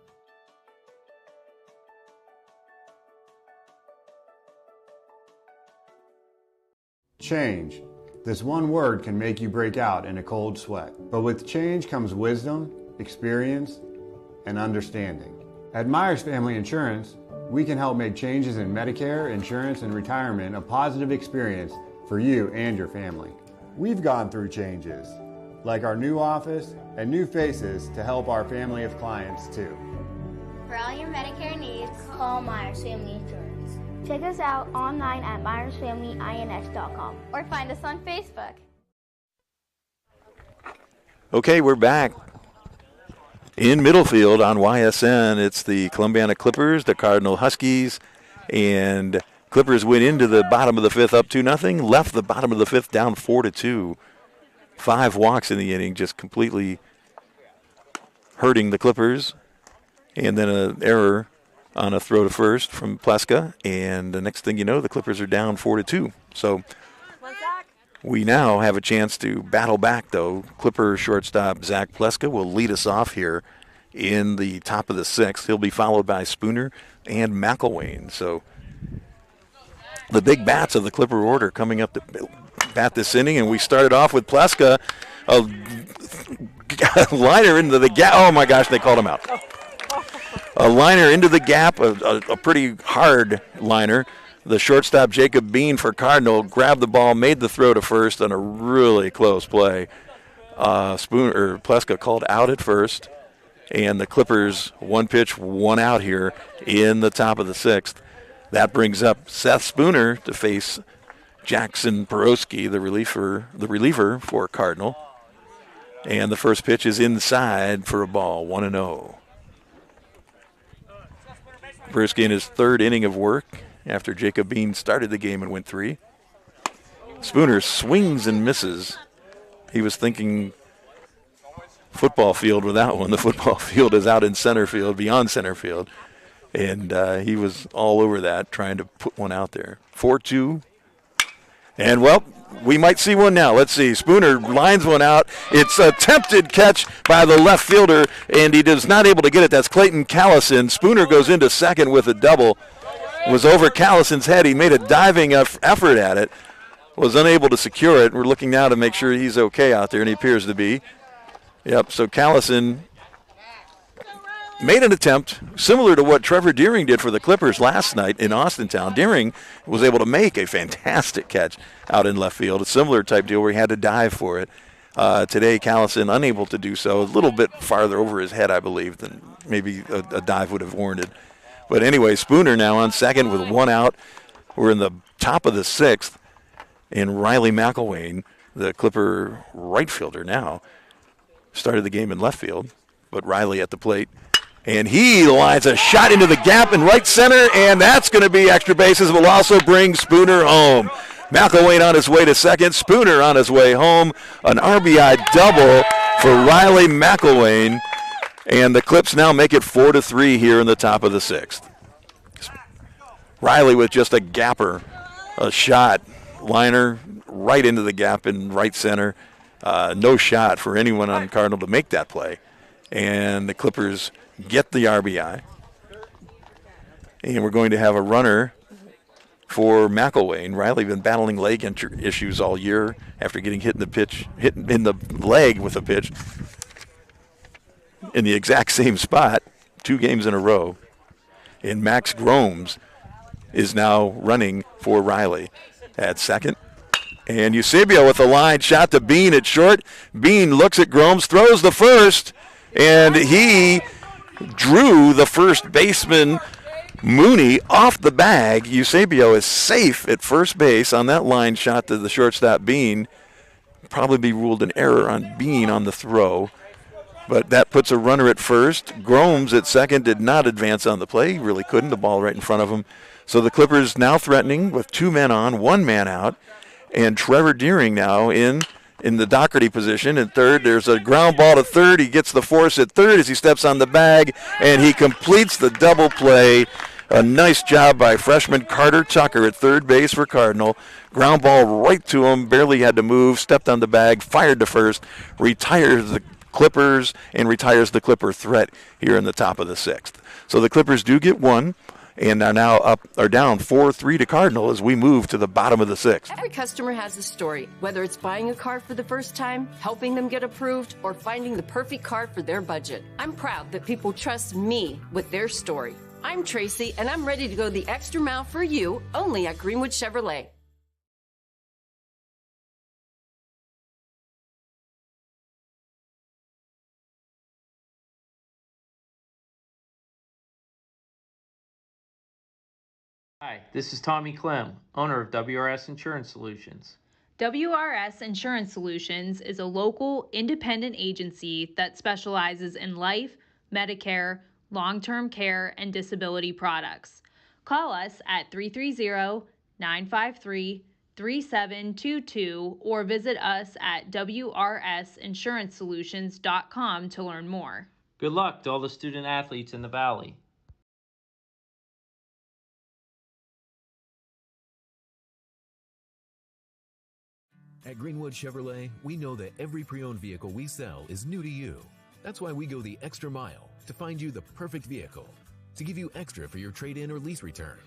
Speaker 21: Change. This one word can make you break out in a cold sweat. But with change comes wisdom, experience, and understanding. At Myers Family Insurance, we can help make changes in Medicare, insurance, and retirement a positive experience for you and your family. We've gone through changes, like our new office and new faces to help our family of clients too.
Speaker 22: For all your Medicare needs, call Myers Family Insurance.
Speaker 23: Check us out online at myersfamilyins.com
Speaker 22: Or find us on Facebook.
Speaker 1: Okay, we're back in Middlefield on YSN. It's the Columbiana Clippers, the Cardinal Huskies, and Clippers went into the bottom of the fifth up 2-0, left the bottom of the fifth down 4-2. 5 walks in the inning, just completely hurting the Clippers. And then an error on a throw to first from Pleska, and the next thing you know, the Clippers are down 4-2. So we now have a chance to battle back, though. Clipper shortstop Zach Pleska will lead us off here in the top of the sixth. He'll be followed by Spooner and McElwain. So the big bats of the Clipper order coming up to bat this inning, and we started off with Pleska, a liner into the gap. Oh, my gosh, they called him out. A liner into the gap, a pretty hard liner. The shortstop, Jacob Bean for Cardinal, grabbed the ball, made the throw to first on a really close play. Pleska called out at first, and the Clippers 1 pitch, 1 out here in the top of the sixth. That brings up Seth Spooner to face Jackson Porosky, the reliever for Cardinal. And the first pitch is inside for a ball, 1-0. Porosky in his third inning of work after Jacob Bean started the game and went 3. Spooner swings and misses. He was thinking football field with that one. The football field is out in center field, beyond center field. And he was all over that, trying to put one out there. 4-2. And, well, we might see one now. Let's see. Spooner lines one out. It's a attempted catch by the left fielder, and he is not able to get it. That's Clayton Callison. Spooner goes into second with a double. Was over Callison's head. He made a diving effort at it. Was unable to secure it. We're looking now to make sure he's okay out there, and he appears to be. Yep, so Callison made an attempt similar to what Trevor Deering did for the Clippers last night in Austintown. Deering was able to make a fantastic catch out in left field, a similar type deal where he had to dive for it. Today, Callison unable to do so, a little bit farther over his head, I believe, than maybe a dive would have warranted. But anyway, Spooner now on second with 1 out. We're in the top of the sixth, and Riley McElwain, the Clipper right fielder now, started the game in left field, but Riley at the plate. And he lines a shot into the gap in right center, and that's going to be extra bases. Will also bring Spooner home. McElwain on his way to second, Spooner on his way home. An RBI double for Riley McElwain, and the Clips now make it 4-3 here in the top of the sixth. Riley with just a gapper, a shot, liner right into the gap in right center. No shot for anyone on Cardinal to make that play. And the Clippers get the RBI. And we're going to have a runner for McElwain. Riley been battling leg issues all year after getting hit in the leg with a pitch in the exact same spot 2 games in a row. And Max Gromes is now running for Riley at second. And Eusebio with a line shot to Bean at short. Bean looks at Gromes, throws the first, and he drew the first baseman, Mooney, off the bag. Eusebio is safe at first base on that line shot to the shortstop, Bean. Probably be ruled an error on Bean on the throw. But that puts a runner at first. Gromes at second did not advance on the play. He really couldn't. The ball right in front of him. So the Clippers now threatening with 2 men on, 1 man out. And Trevor Deering now in the Doherty position at third. There's a ground ball to third. He gets the force at third as he steps on the bag, and he completes the double play. A nice job by freshman Carter Tucker at third base for Cardinal. Ground ball right to him, barely had to move, stepped on the bag, fired to first, retires the Clippers, and retires the Clipper threat here in the top of the sixth. So the Clippers do get one, and are now down 4-3 to Cardinal as we move to the bottom of the sixth.
Speaker 3: Every customer has a story, whether it's buying a car for the first time, helping them get approved, or finding the perfect car for their budget. I'm proud that people trust me with their story. I'm Tracy, and I'm ready to go the extra mile for you, only at Greenwood Chevrolet.
Speaker 4: Hi, this is Tommy Clem, owner of WRS Insurance Solutions.
Speaker 11: WRS Insurance Solutions is a local independent agency that specializes in life, Medicare, long-term care, and disability products. Call us at 330-953-3722 or visit us at wrsinsuranceSolutions.com to learn more.
Speaker 4: Good luck to all the student athletes in the Valley.
Speaker 5: At Greenwood Chevrolet, we know that every pre-owned vehicle we sell is new to you. That's why we go the extra mile to find you the perfect vehicle, to give you extra for your trade-in or lease return,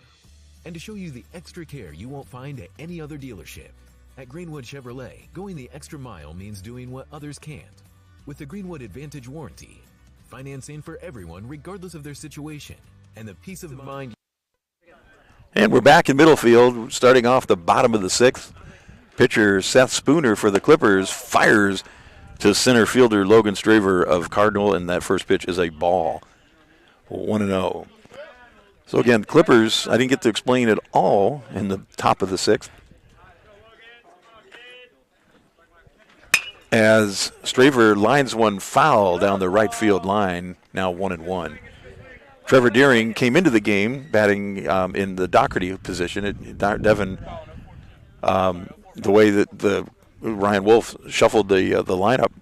Speaker 5: and to show you the extra care you won't find at any other dealership. At Greenwood Chevrolet, going the extra mile means doing what others can't. With the Greenwood Advantage warranty, financing for everyone regardless of their situation, and the peace of mind.
Speaker 1: And we're back in Middlefield, starting off the bottom of the sixth. Pitcher Seth Spooner for the Clippers fires to center fielder Logan Straver of Cardinal, and that first pitch is a ball. 1-0. So again, Clippers, I didn't get to explain it all in the top of the sixth. As Straver lines one foul down the right field line, now 1-1. Trevor Deering came into the game batting in the Doherty position. Devin, the way that the Ryan Wolf shuffled the lineup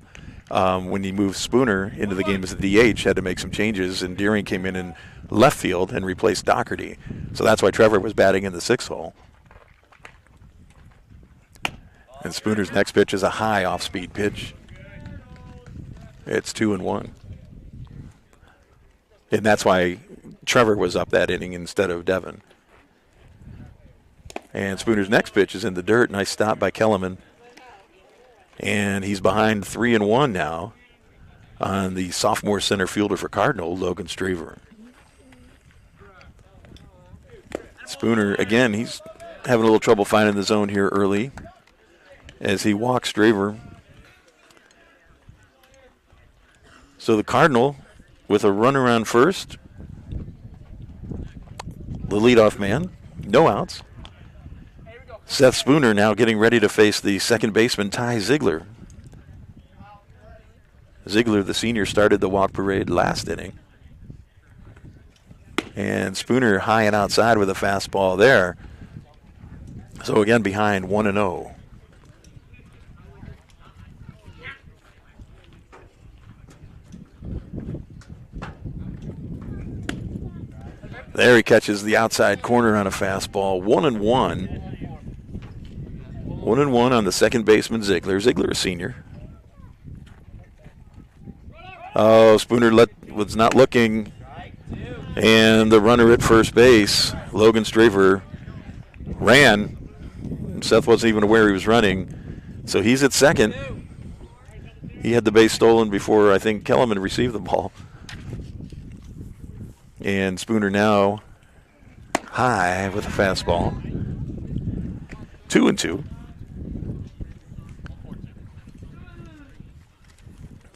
Speaker 1: when he moved Spooner into the game as a DH, had to make some changes, and Deering came in left field and replaced Doherty. So that's why Trevor was batting in the sixth hole. And Spooner's next pitch is a high off-speed pitch. It's 2-1. And that's why Trevor was up that inning instead of Devin. And Spooner's next pitch is in the dirt. Nice stop by Kellerman. And he's behind 3-1 now on the sophomore center fielder for Cardinal, Logan Straver. Spooner, again, he's having a little trouble finding the zone here early as he walks Straver. So the Cardinal with a runner on first. The leadoff man, no outs. Seth Spooner now getting ready to face the second baseman, Ty Ziegler. Ziegler, the senior, started the walk parade last inning. And Spooner high and outside with a fastball there. So again, behind 1-0. There he catches the outside corner on a fastball. 1-1. 1-1 on the second baseman, Ziegler. Ziegler, a senior. Oh, Spooner was not looking. And the runner at first base, Logan Straver, ran. Seth wasn't even aware he was running. So he's at second. He had the base stolen before, I think, Kellerman received the ball. And Spooner now high with a fastball. 2-2.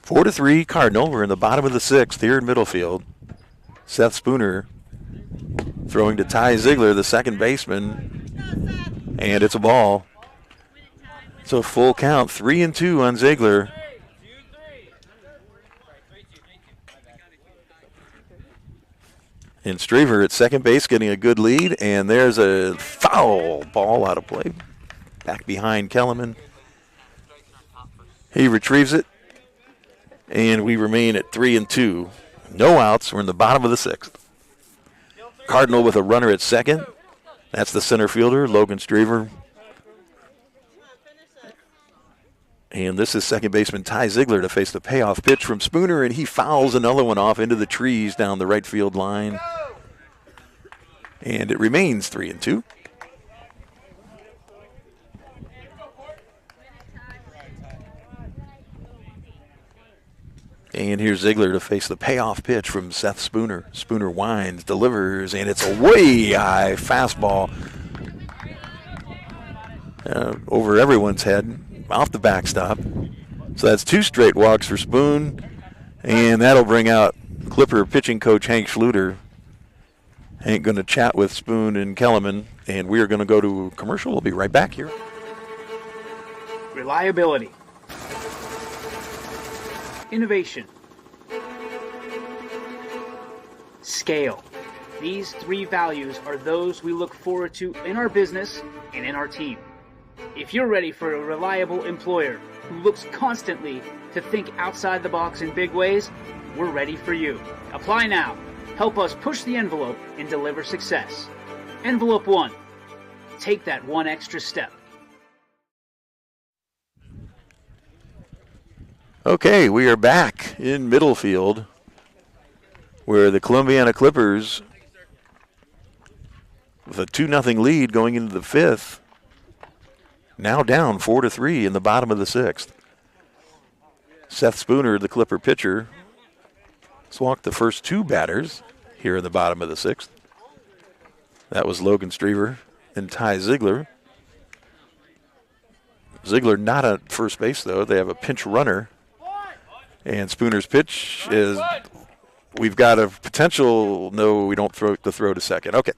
Speaker 1: 4-3 Cardinal. We're in the bottom of the sixth here in Middlefield. Seth Spooner throwing to Ty Ziegler, the second baseman, and it's a ball. So full count, 3-2 on Ziegler. And Straver at second base getting a good lead, and there's a foul ball out of play. back behind Kellerman. He retrieves it, and we remain at 3-2. No outs. We're in the bottom of the 6th. Cardinal with a runner at second. That's the center fielder, Logan Strever. And this is second baseman Ty Ziegler to face the payoff pitch from Spooner, and he fouls another one off into the trees down the right field line. And it remains 3-2. And here's Ziegler to face the payoff pitch from Seth Spooner. Spooner winds, delivers, and it's a way high fastball over everyone's head, off the backstop. So that's 2 straight walks for Spoon, and that'll bring out Clipper pitching coach Hank Schluter. Hank going to chat with Spoon and Kellerman, and we are going to go to a commercial. We'll be right back here.
Speaker 6: Reliability. Innovation. Scale. These 3 values are those we look forward to in our business and in our team. If you're ready for a reliable employer who looks constantly to think outside the box in big ways, we're ready for you. Apply now. Help us push the envelope and deliver success. Envelope 1. Take that one extra step.
Speaker 1: Okay, we are back in Middlefield, where the Columbiana Clippers, with a 2-0 lead going into the 5th, now down 4-3 in the bottom of the 6th. Seth Spooner, the Clipper pitcher, has walked the first 2 batters here in the bottom of the 6th. That was Logan Strever and Ty Ziegler. Ziegler not at first base, though. They have a pinch runner. And Spooner's pitch is, we've got a potential, no, we don't throw to second. Okay.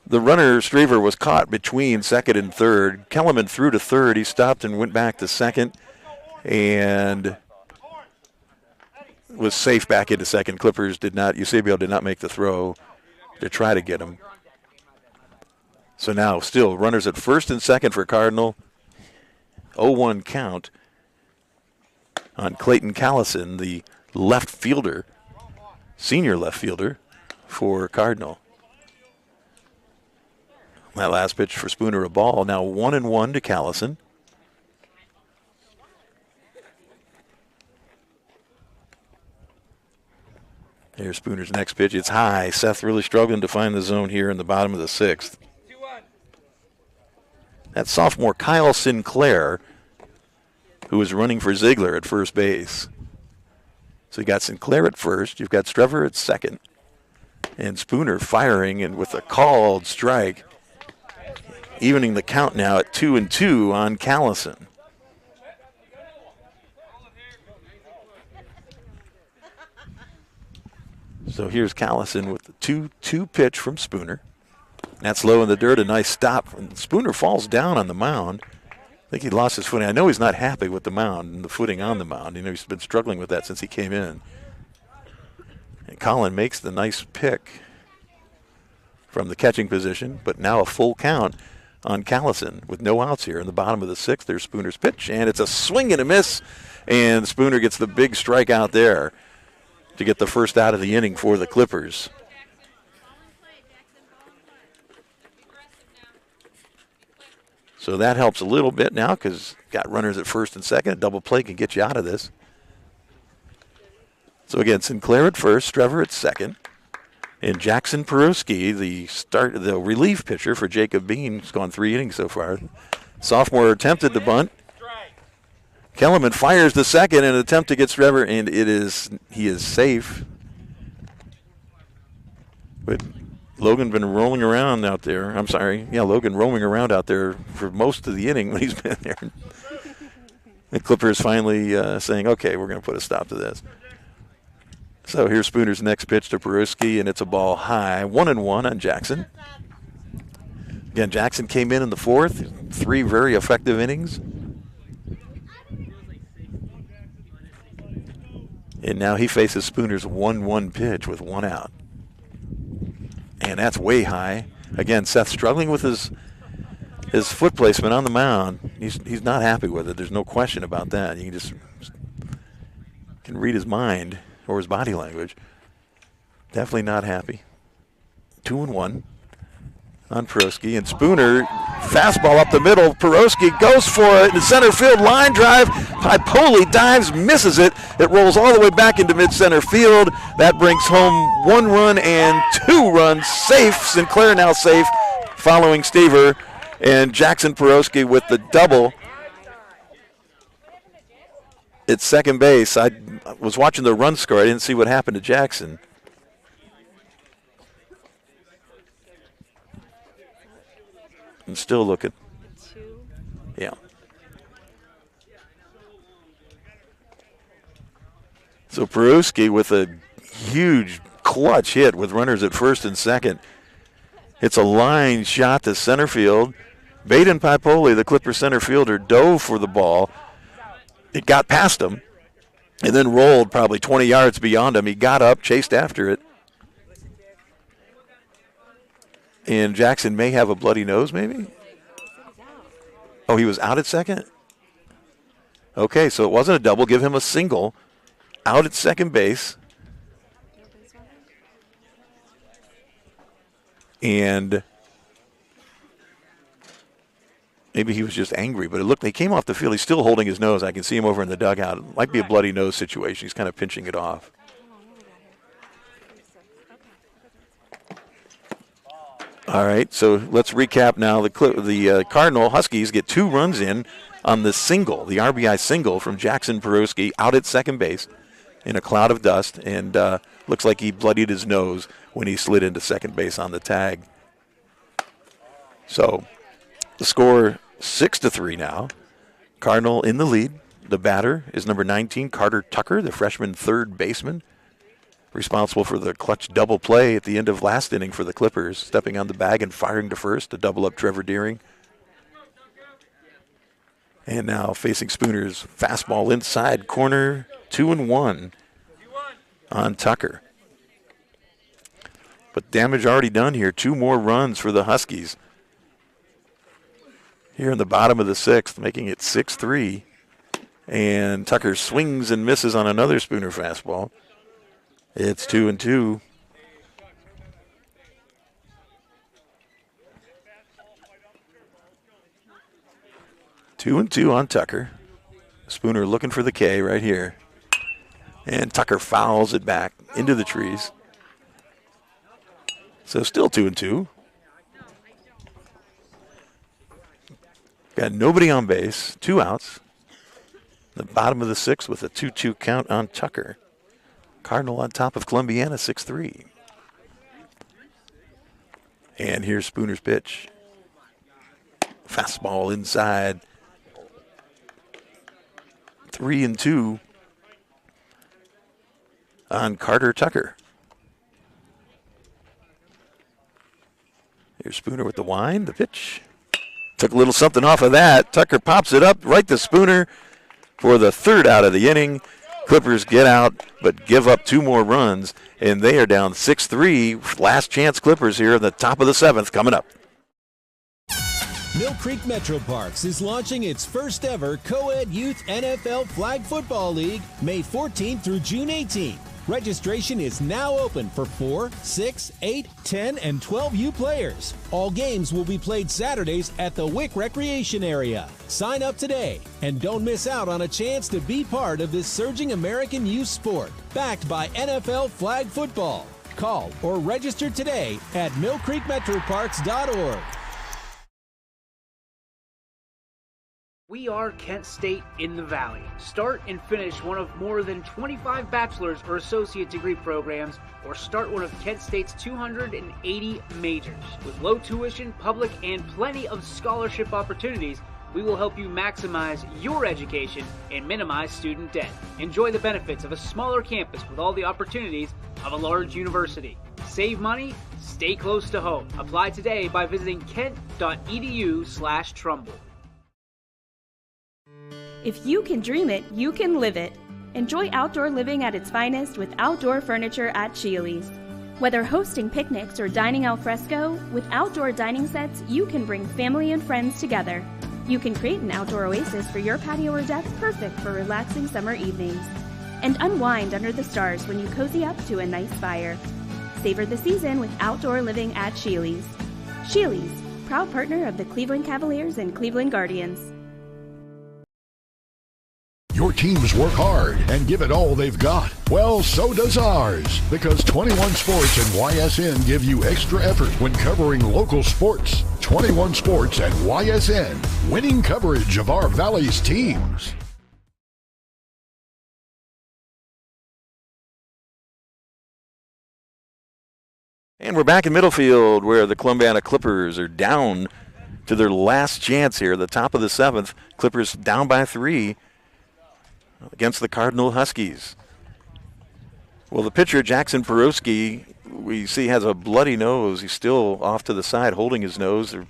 Speaker 1: The runner, Strever, was caught between second and third. Kellerman threw to third. He stopped and went back to second and was safe back into second. Clippers did not, Eusebio did not make the throw to try to get him. So now still runners at first and second for Cardinal. 0-1 count on Clayton Callison, the left fielder, senior left fielder for Cardinal. That last pitch for Spooner, a ball. Now 1-1 to Callison. Here's Spooner's next pitch. It's high. Seth really struggling to find the zone here in the bottom of the 6th. That's sophomore Kyle Sinclair, who is running for Ziegler at first base. So you got Sinclair at first. You've got Strever at second. And Spooner firing and with a called strike, evening the count now at 2-2 on Callison. So here's Callison with the 2-2 pitch from Spooner. That's low in the dirt, a nice stop. And Spooner falls down on the mound. I think he lost his footing. I know he's not happy with the mound and the footing on the mound. You know, he's been struggling with that since he came in. And Colin makes the nice pick from the catching position, but now a full count on Callison with no outs here in the bottom of the 6th. There's Spooner's pitch, and it's a swing and a miss, and Spooner gets the big strikeout there to get the first out of the inning for the Clippers. So that helps a little bit now because got runners at first and second. A double play can get you out of this. So again, Sinclair at first, Strever at second. And Jackson Peruski, the relief pitcher for Jacob Bean, has gone 3 innings so far. Sophomore attempted the bunt. Kellerman fires the second in an attempt to get Strever, and he is safe. But Logan been rolling around out there. I'm sorry. Yeah, Logan roaming around out there for most of the inning when he's been there. The Clippers finally saying, okay, we're going to put a stop to this. So here's Spooner's next pitch to Peruski, and it's a ball high. 1-1 on Jackson. Again, Jackson came in the 4th. 3 very effective innings. And now he faces Spooner's 1-1 pitch with 1 out. And that's way high. Again, Seth struggling with his his foot placement on the mound, he's not happy with it. There's no question about that. You can read his mind or his body language. Definitely not happy. 2-1 on Peroski, and Spooner, fastball up the middle. Peroski goes for it in center field, line drive. Pipoli dives, misses it. It rolls all the way back into mid-center field. That brings home 1 run and 2 runs safe. Sinclair now safe, following Stever, and Jackson Peroski with the double. At second base, I was watching the run score. I didn't see what happened to Jackson. I'm still looking. Yeah. So Peroski with a huge clutch hit with runners at first and second. It's a line shot to center field. Baden Pipoli, the Clipper center fielder, dove for the ball. It got past him and then rolled probably 20 yards beyond him. He got up, chased after it. And Jackson may have a bloody nose, maybe? Oh, he was out at second? Okay, so it wasn't a double. Give him a single. Out at second base. And maybe he was just angry, but it looked, he came off the field. He's still holding his nose. I can see him over in the dugout. It might be a bloody nose situation. He's kind of pinching it off. All right, so let's recap now. The Cardinal Huskies get 2 runs in on the single, the RBI single from Jackson Peroski out at second base in a cloud of dust, and looks like he bloodied his nose when he slid into second base on the tag. So the score 6-3 now. Cardinal in the lead. The batter is number 19, Carter Tucker, the freshman third baseman, responsible for the clutch double play at the end of last inning for the Clippers, stepping on the bag and firing to first to double up Trevor Deering. And now facing Spooner's fastball inside corner, 2-1 on Tucker. But damage already done here. 2 more runs for the Huskies here in the bottom of the 6th, making it 6-3. And Tucker swings and misses on another Spooner fastball. It's 2-2. Two and two on Tucker. Spooner looking for the K right here. And Tucker fouls it back into the trees. So still 2-2. Got nobody on base, 2 outs. The bottom of the 6th with a 2-2 count on Tucker. Cardinal on top of Columbiana, 6-3. And here's Spooner's pitch. Fastball inside. 3-2 on Carter Tucker. Here's Spooner with the wind, the pitch. Took a little something off of that. Tucker pops it up right to Spooner for the 3rd out of the inning. Clippers get out, but give up 2 more runs, and they are down 6-3. Last chance Clippers here in the top of the 7th coming up.
Speaker 2: Mill Creek Metro Parks is launching its first ever co-ed youth NFL Flag Football League May 14th through June 18th. Registration is now open for 4, 6, 8, 10, and 12U players. All games will be played Saturdays at the Wick Recreation Area. Sign up today and don't miss out on a chance to be part of this surging American youth sport, backed by NFL Flag Football. Call or register today at millcreekmetroparks.org.
Speaker 6: We are Kent State in the Valley. Start and finish one of more than 25 bachelor's or associate degree programs, or start one of Kent State's 280 majors. With low tuition, public, and plenty of scholarship opportunities, we will help you maximize your education and minimize student debt. Enjoy the benefits of a smaller campus with all the opportunities of a large university. Save money, stay close to home. Apply today by visiting kent.edu/Trumbull.
Speaker 16: If you can dream it, you can live it. Enjoy outdoor living at its finest with outdoor furniture at Sheely's. Whether hosting picnics or dining al fresco, with outdoor dining sets, you can bring family and friends together. You can create an outdoor oasis for your patio or deck, perfect for relaxing summer evenings. And unwind under the stars when you cozy up to a nice fire. Savor the season with outdoor living at Sheely's. Sheely's, proud partner of the Cleveland Cavaliers and Cleveland Guardians.
Speaker 7: Your teams work hard and give it all they've got. Well, so does ours, because 21 Sports and YSN give you extra effort when covering local sports. 21 Sports and YSN, winning coverage of our Valley's teams.
Speaker 1: And we're back in Middlefield, where the Columbiana Clippers are down to their last chance here. The top of the 7th, Clippers down by 3 against the Cardinal Huskies. Well, the pitcher, Jackson Porowski, we see has a bloody nose. He's still off to the side holding his nose. They're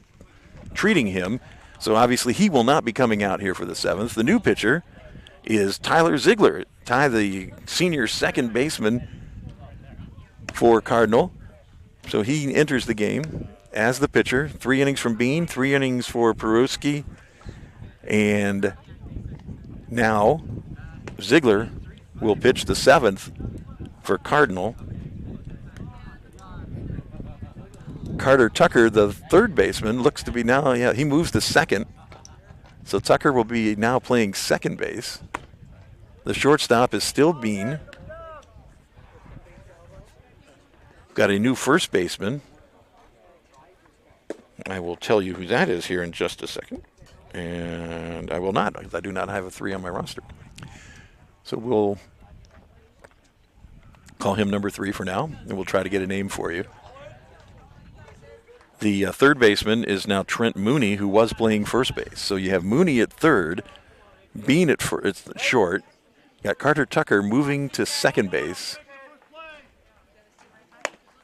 Speaker 1: treating him. So obviously he will not be coming out here for the 7th. The new pitcher is Tyler Ziegler, Ty, the senior second baseman for Cardinal. So he enters the game as the pitcher. 3 innings from Bean, 3 innings for Porowski. And now Ziegler will pitch the 7th for Cardinal. Carter Tucker, the third baseman, looks to be now, he moves to second. So Tucker will be now playing second base. The shortstop is still Bean. Got a new first baseman. I will tell you who that is here in just a second. And I will not, because I do not have a 3 on my roster. So we'll call him number 3 for now, and we'll try to get a name for you. The third baseman is now Trent Mooney, who was playing first base. So you have Mooney at third, Bean at short. You got Carter Tucker moving to second base.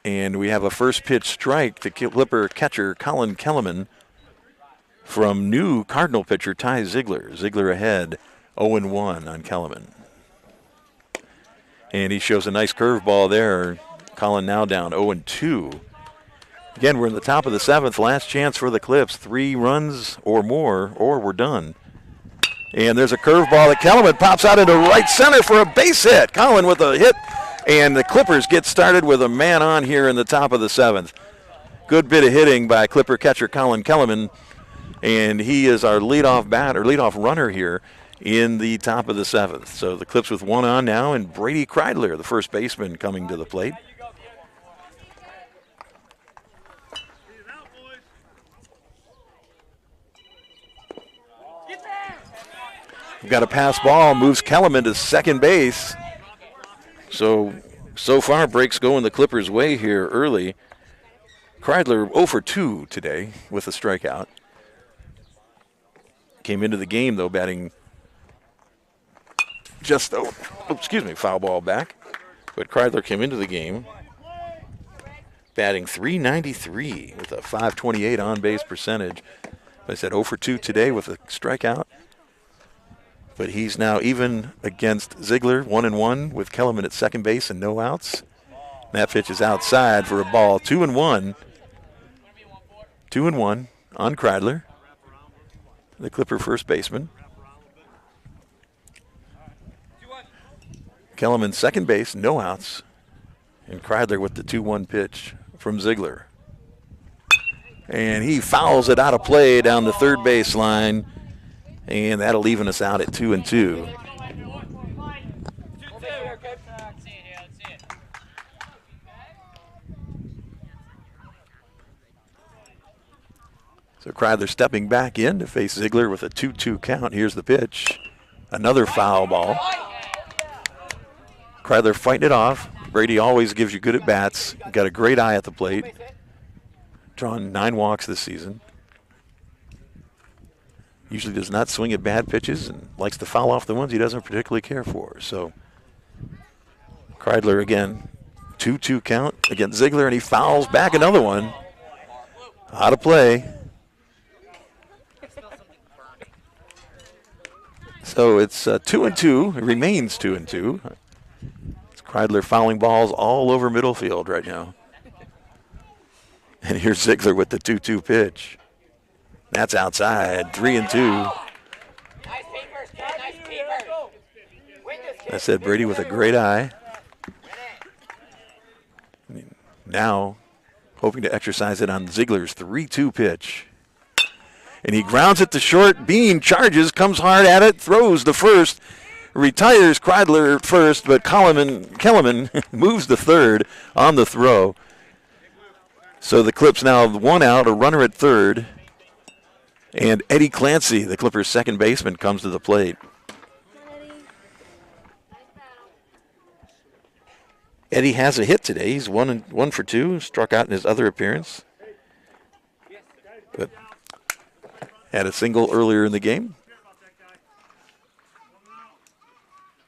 Speaker 1: And we have a first pitch strike to Clipper catcher Colin Kellerman from new Cardinal pitcher Ty Ziegler. Ziegler ahead 0-1 on Kellerman. And he shows a nice curveball there. Colin now down 0-2. Again, we're in the top of the 7th. Last chance for the Clips. 3 runs or more, or we're done. And there's a curveball that Kellerman pops out into right center for a base hit. Colin with a hit. And the Clippers get started with a man on here in the top of the 7th. Good bit of hitting by Clipper catcher Colin Kellerman. And he is our leadoff runner here in the top of the 7th. So the Clips with 1 on now, and Brady Kreidler, the first baseman, coming to the plate. We've got a pass ball, moves Kellerman to second base. So far, breaks going the Clippers' way here early. Kreidler 0 for 2 today with a strikeout. Came into the game, though, batting just, foul ball back. But Kreidler came into the game batting .393 with a .528 on-base percentage. I said 0 for 2 today with a strikeout. But he's now even against Ziegler, 1-1 with Kellerman at second base and no outs. That pitch is outside for a ball. 2-1. 2-1 on Kreidler, the Clipper first baseman. Kellerman second base, no outs. And Kreidler with the 2-1 pitch from Ziegler. And he fouls it out of play down the third base line. And that'll even us out at 2-2. So Kreidler stepping back in to face Ziegler with a 2-2 count. Here's the pitch. Another foul ball. Kreidler fighting it off. Brady always gives you good at bats. Got a great eye at the plate. Drawn 9 walks this season. Usually does not swing at bad pitches and likes to foul off the ones he doesn't particularly care for. So Kreidler again, 2-2 count against Ziegler, and he fouls back another one. Out of play. So it's 2-2. It remains 2-2. It's Kreidler fouling balls all over middle field right now. And here's Ziegler with the 2-2 pitch. That's outside, 3-2. I said Brady with a great eye. Now hoping to exercise it on Ziegler's 3-2 pitch. And he grounds it to short. Bean charges, comes hard at it, throws the first, retires Kreidler first, but Kellerman moves the third on the throw. So the Clips now have one out, a runner at third. And Eddie Clancy, the Clippers' second baseman, comes to the plate. Eddie has a hit today. He's 1 for 2, struck out in his other appearance. But had a single earlier in the game.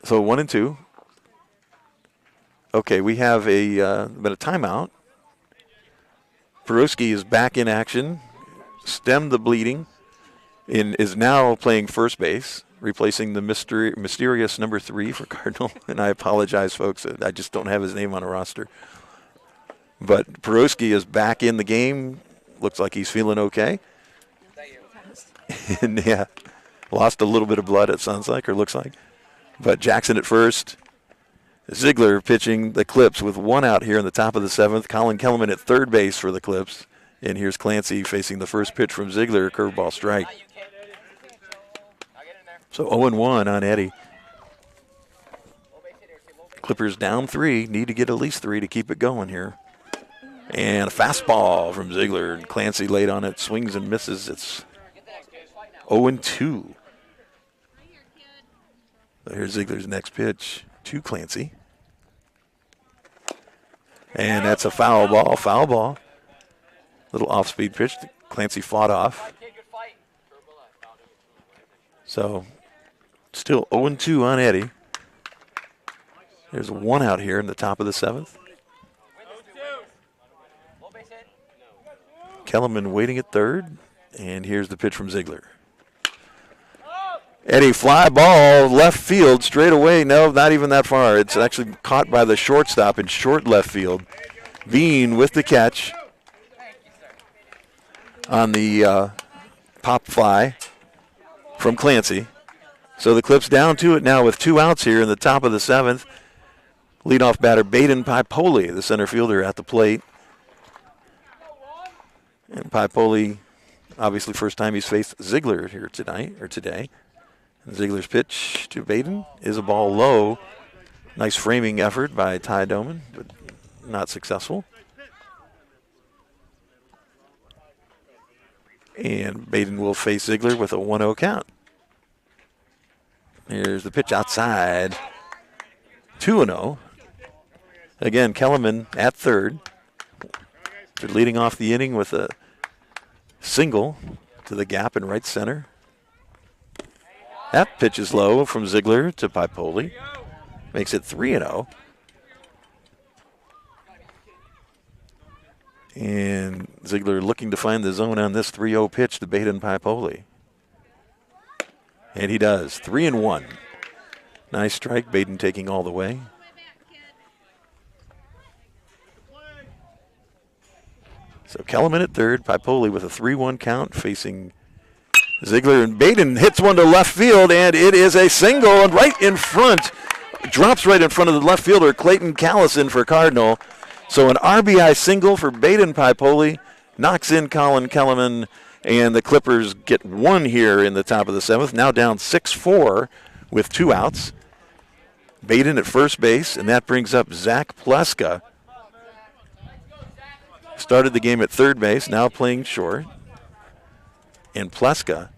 Speaker 1: So 1-2. Okay, we have been a timeout. Peruski is back in action, stemmed the bleeding, and is now playing first base, replacing the mysterious number 3 for Cardinal. And I apologize, folks. I just don't have his name on a roster. But Peruski is back in the game. Looks like he's feeling okay. And yeah, lost a little bit of blood, it sounds like, or looks like. But Jackson at first. Ziegler pitching the Clips with one out here in the top of the 7th. Colin Kellerman at third base for the Clips. And here's Clancy facing the first pitch from Ziegler, curveball strike. So 0-1 on Eddie. Clippers down 3, need to get at least 3 to keep it going here. And a fastball from Ziegler. And Clancy late on it, swings and misses. It's 0-2. So here's Ziegler's next pitch to Clancy. And that's a foul ball. Little off-speed pitch. Clancy fought off. So still 0-2 on Eddie. There's one out here in the top of the 7th. Kellerman waiting at third. And here's the pitch from Ziegler. Eddie, fly ball, left field, straight away. No, not even that far. It's actually caught by the shortstop in short left field. Bean with the catch on the pop fly from Clancy. So the Clips down to it now with 2 outs here in the top of the 7th. Leadoff batter Baden Pipoli, the center fielder, at the plate. And Pipoli, obviously first time he's faced Ziegler here today. And Ziegler's pitch to Baden is a ball low. Nice framing effort by Ty Doman, but not successful. And Baden will face Ziegler with a 1-0 count. Here's the pitch outside. 2-0. Again, Kellerman at third. They're leading off the inning with a single to the gap in right center. That pitch is low from Ziegler to Pipoli. Makes it 3-0. And Ziegler looking to find the zone on this 3-0 pitch to Baden Pipoli. And he does. 3-1. Nice strike. Baden taking all the way. So Kellerman at third. Pipoli with a 3-1 count facing Ziegler, and Baden hits one to left field, and it is a single, and right in front, drops right in front of the left fielder, Clayton Callison for Cardinal. So an RBI single for Baden Pipoli, knocks in Colin Kellerman, and the Clippers get 1 here in the top of the 7th, now down 6-4 with 2 outs. Baden at first base, and that brings up Zach Pleska. Started the game at third base, now playing short. And Pleska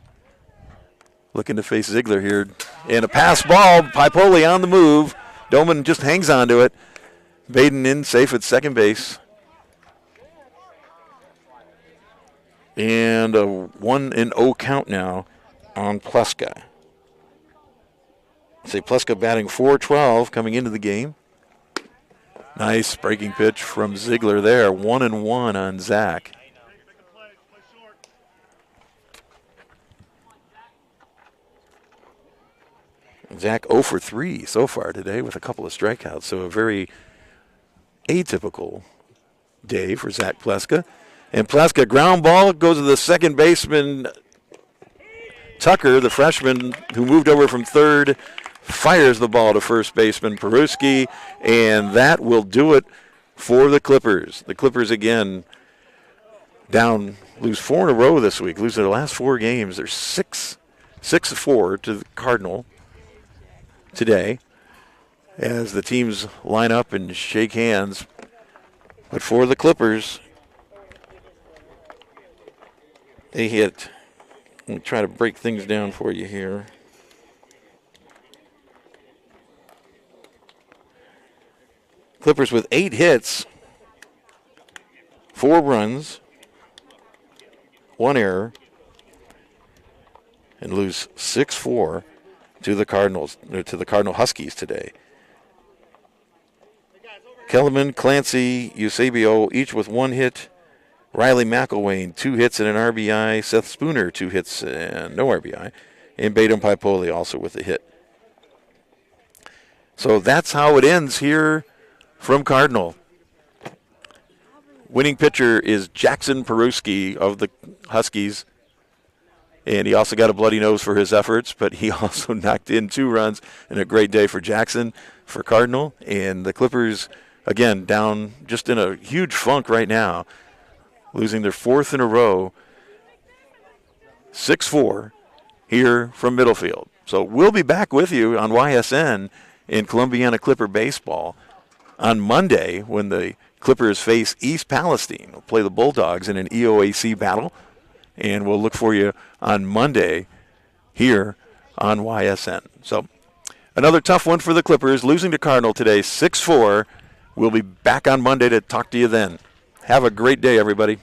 Speaker 1: looking to face Ziegler here. And a pass ball, Pipoli on the move. Doman just hangs on to it. Baden in safe at second base. And a 1-0 count now on Pleska. Say Pleska batting .412 coming into the game. Nice breaking pitch from Ziegler there. 1-1 on Zach. Zach 0 for 3 so far today with a couple of strikeouts. So a very atypical day for Zach Pleska. And Plaska ground ball goes to the second baseman, Tucker, the freshman who moved over from third, fires the ball to first baseman Peruski, and that will do it for the Clippers. The Clippers again down, lose 4 in a row this week, lose their last 4 games. They're 6-4 to the Cardinal today as the teams line up and shake hands. But for the Clippers, they hit. Let me try to break things down for you here. Clippers with 8 hits, 4 runs, 1 error, and lose 6-4 to the Cardinals, to the Cardinal Huskies today. Kellerman, Clancy, Eusebio, each with 1 hit. Riley McElwain, 2 hits and an RBI. Seth Spooner, 2 hits and no RBI. And Baden Paipoli also with a hit. So that's how it ends here from Cardinal. Winning pitcher is Jackson Peruski of the Huskies. And he also got a bloody nose for his efforts, but he also knocked in 2 runs and a great day for Jackson for Cardinal. And the Clippers, again, down just in a huge funk right now, losing their 4th in a row, 6-4 here from Middlefield. So we'll be back with you on YSN in Columbiana Clipper baseball on Monday when the Clippers face East Palestine. We'll play the Bulldogs in an EOAC battle, and we'll look for you on Monday here on YSN. So another tough one for the Clippers, losing to Cardinal today, 6-4. We'll be back on Monday to talk to you then. Have a great day, everybody.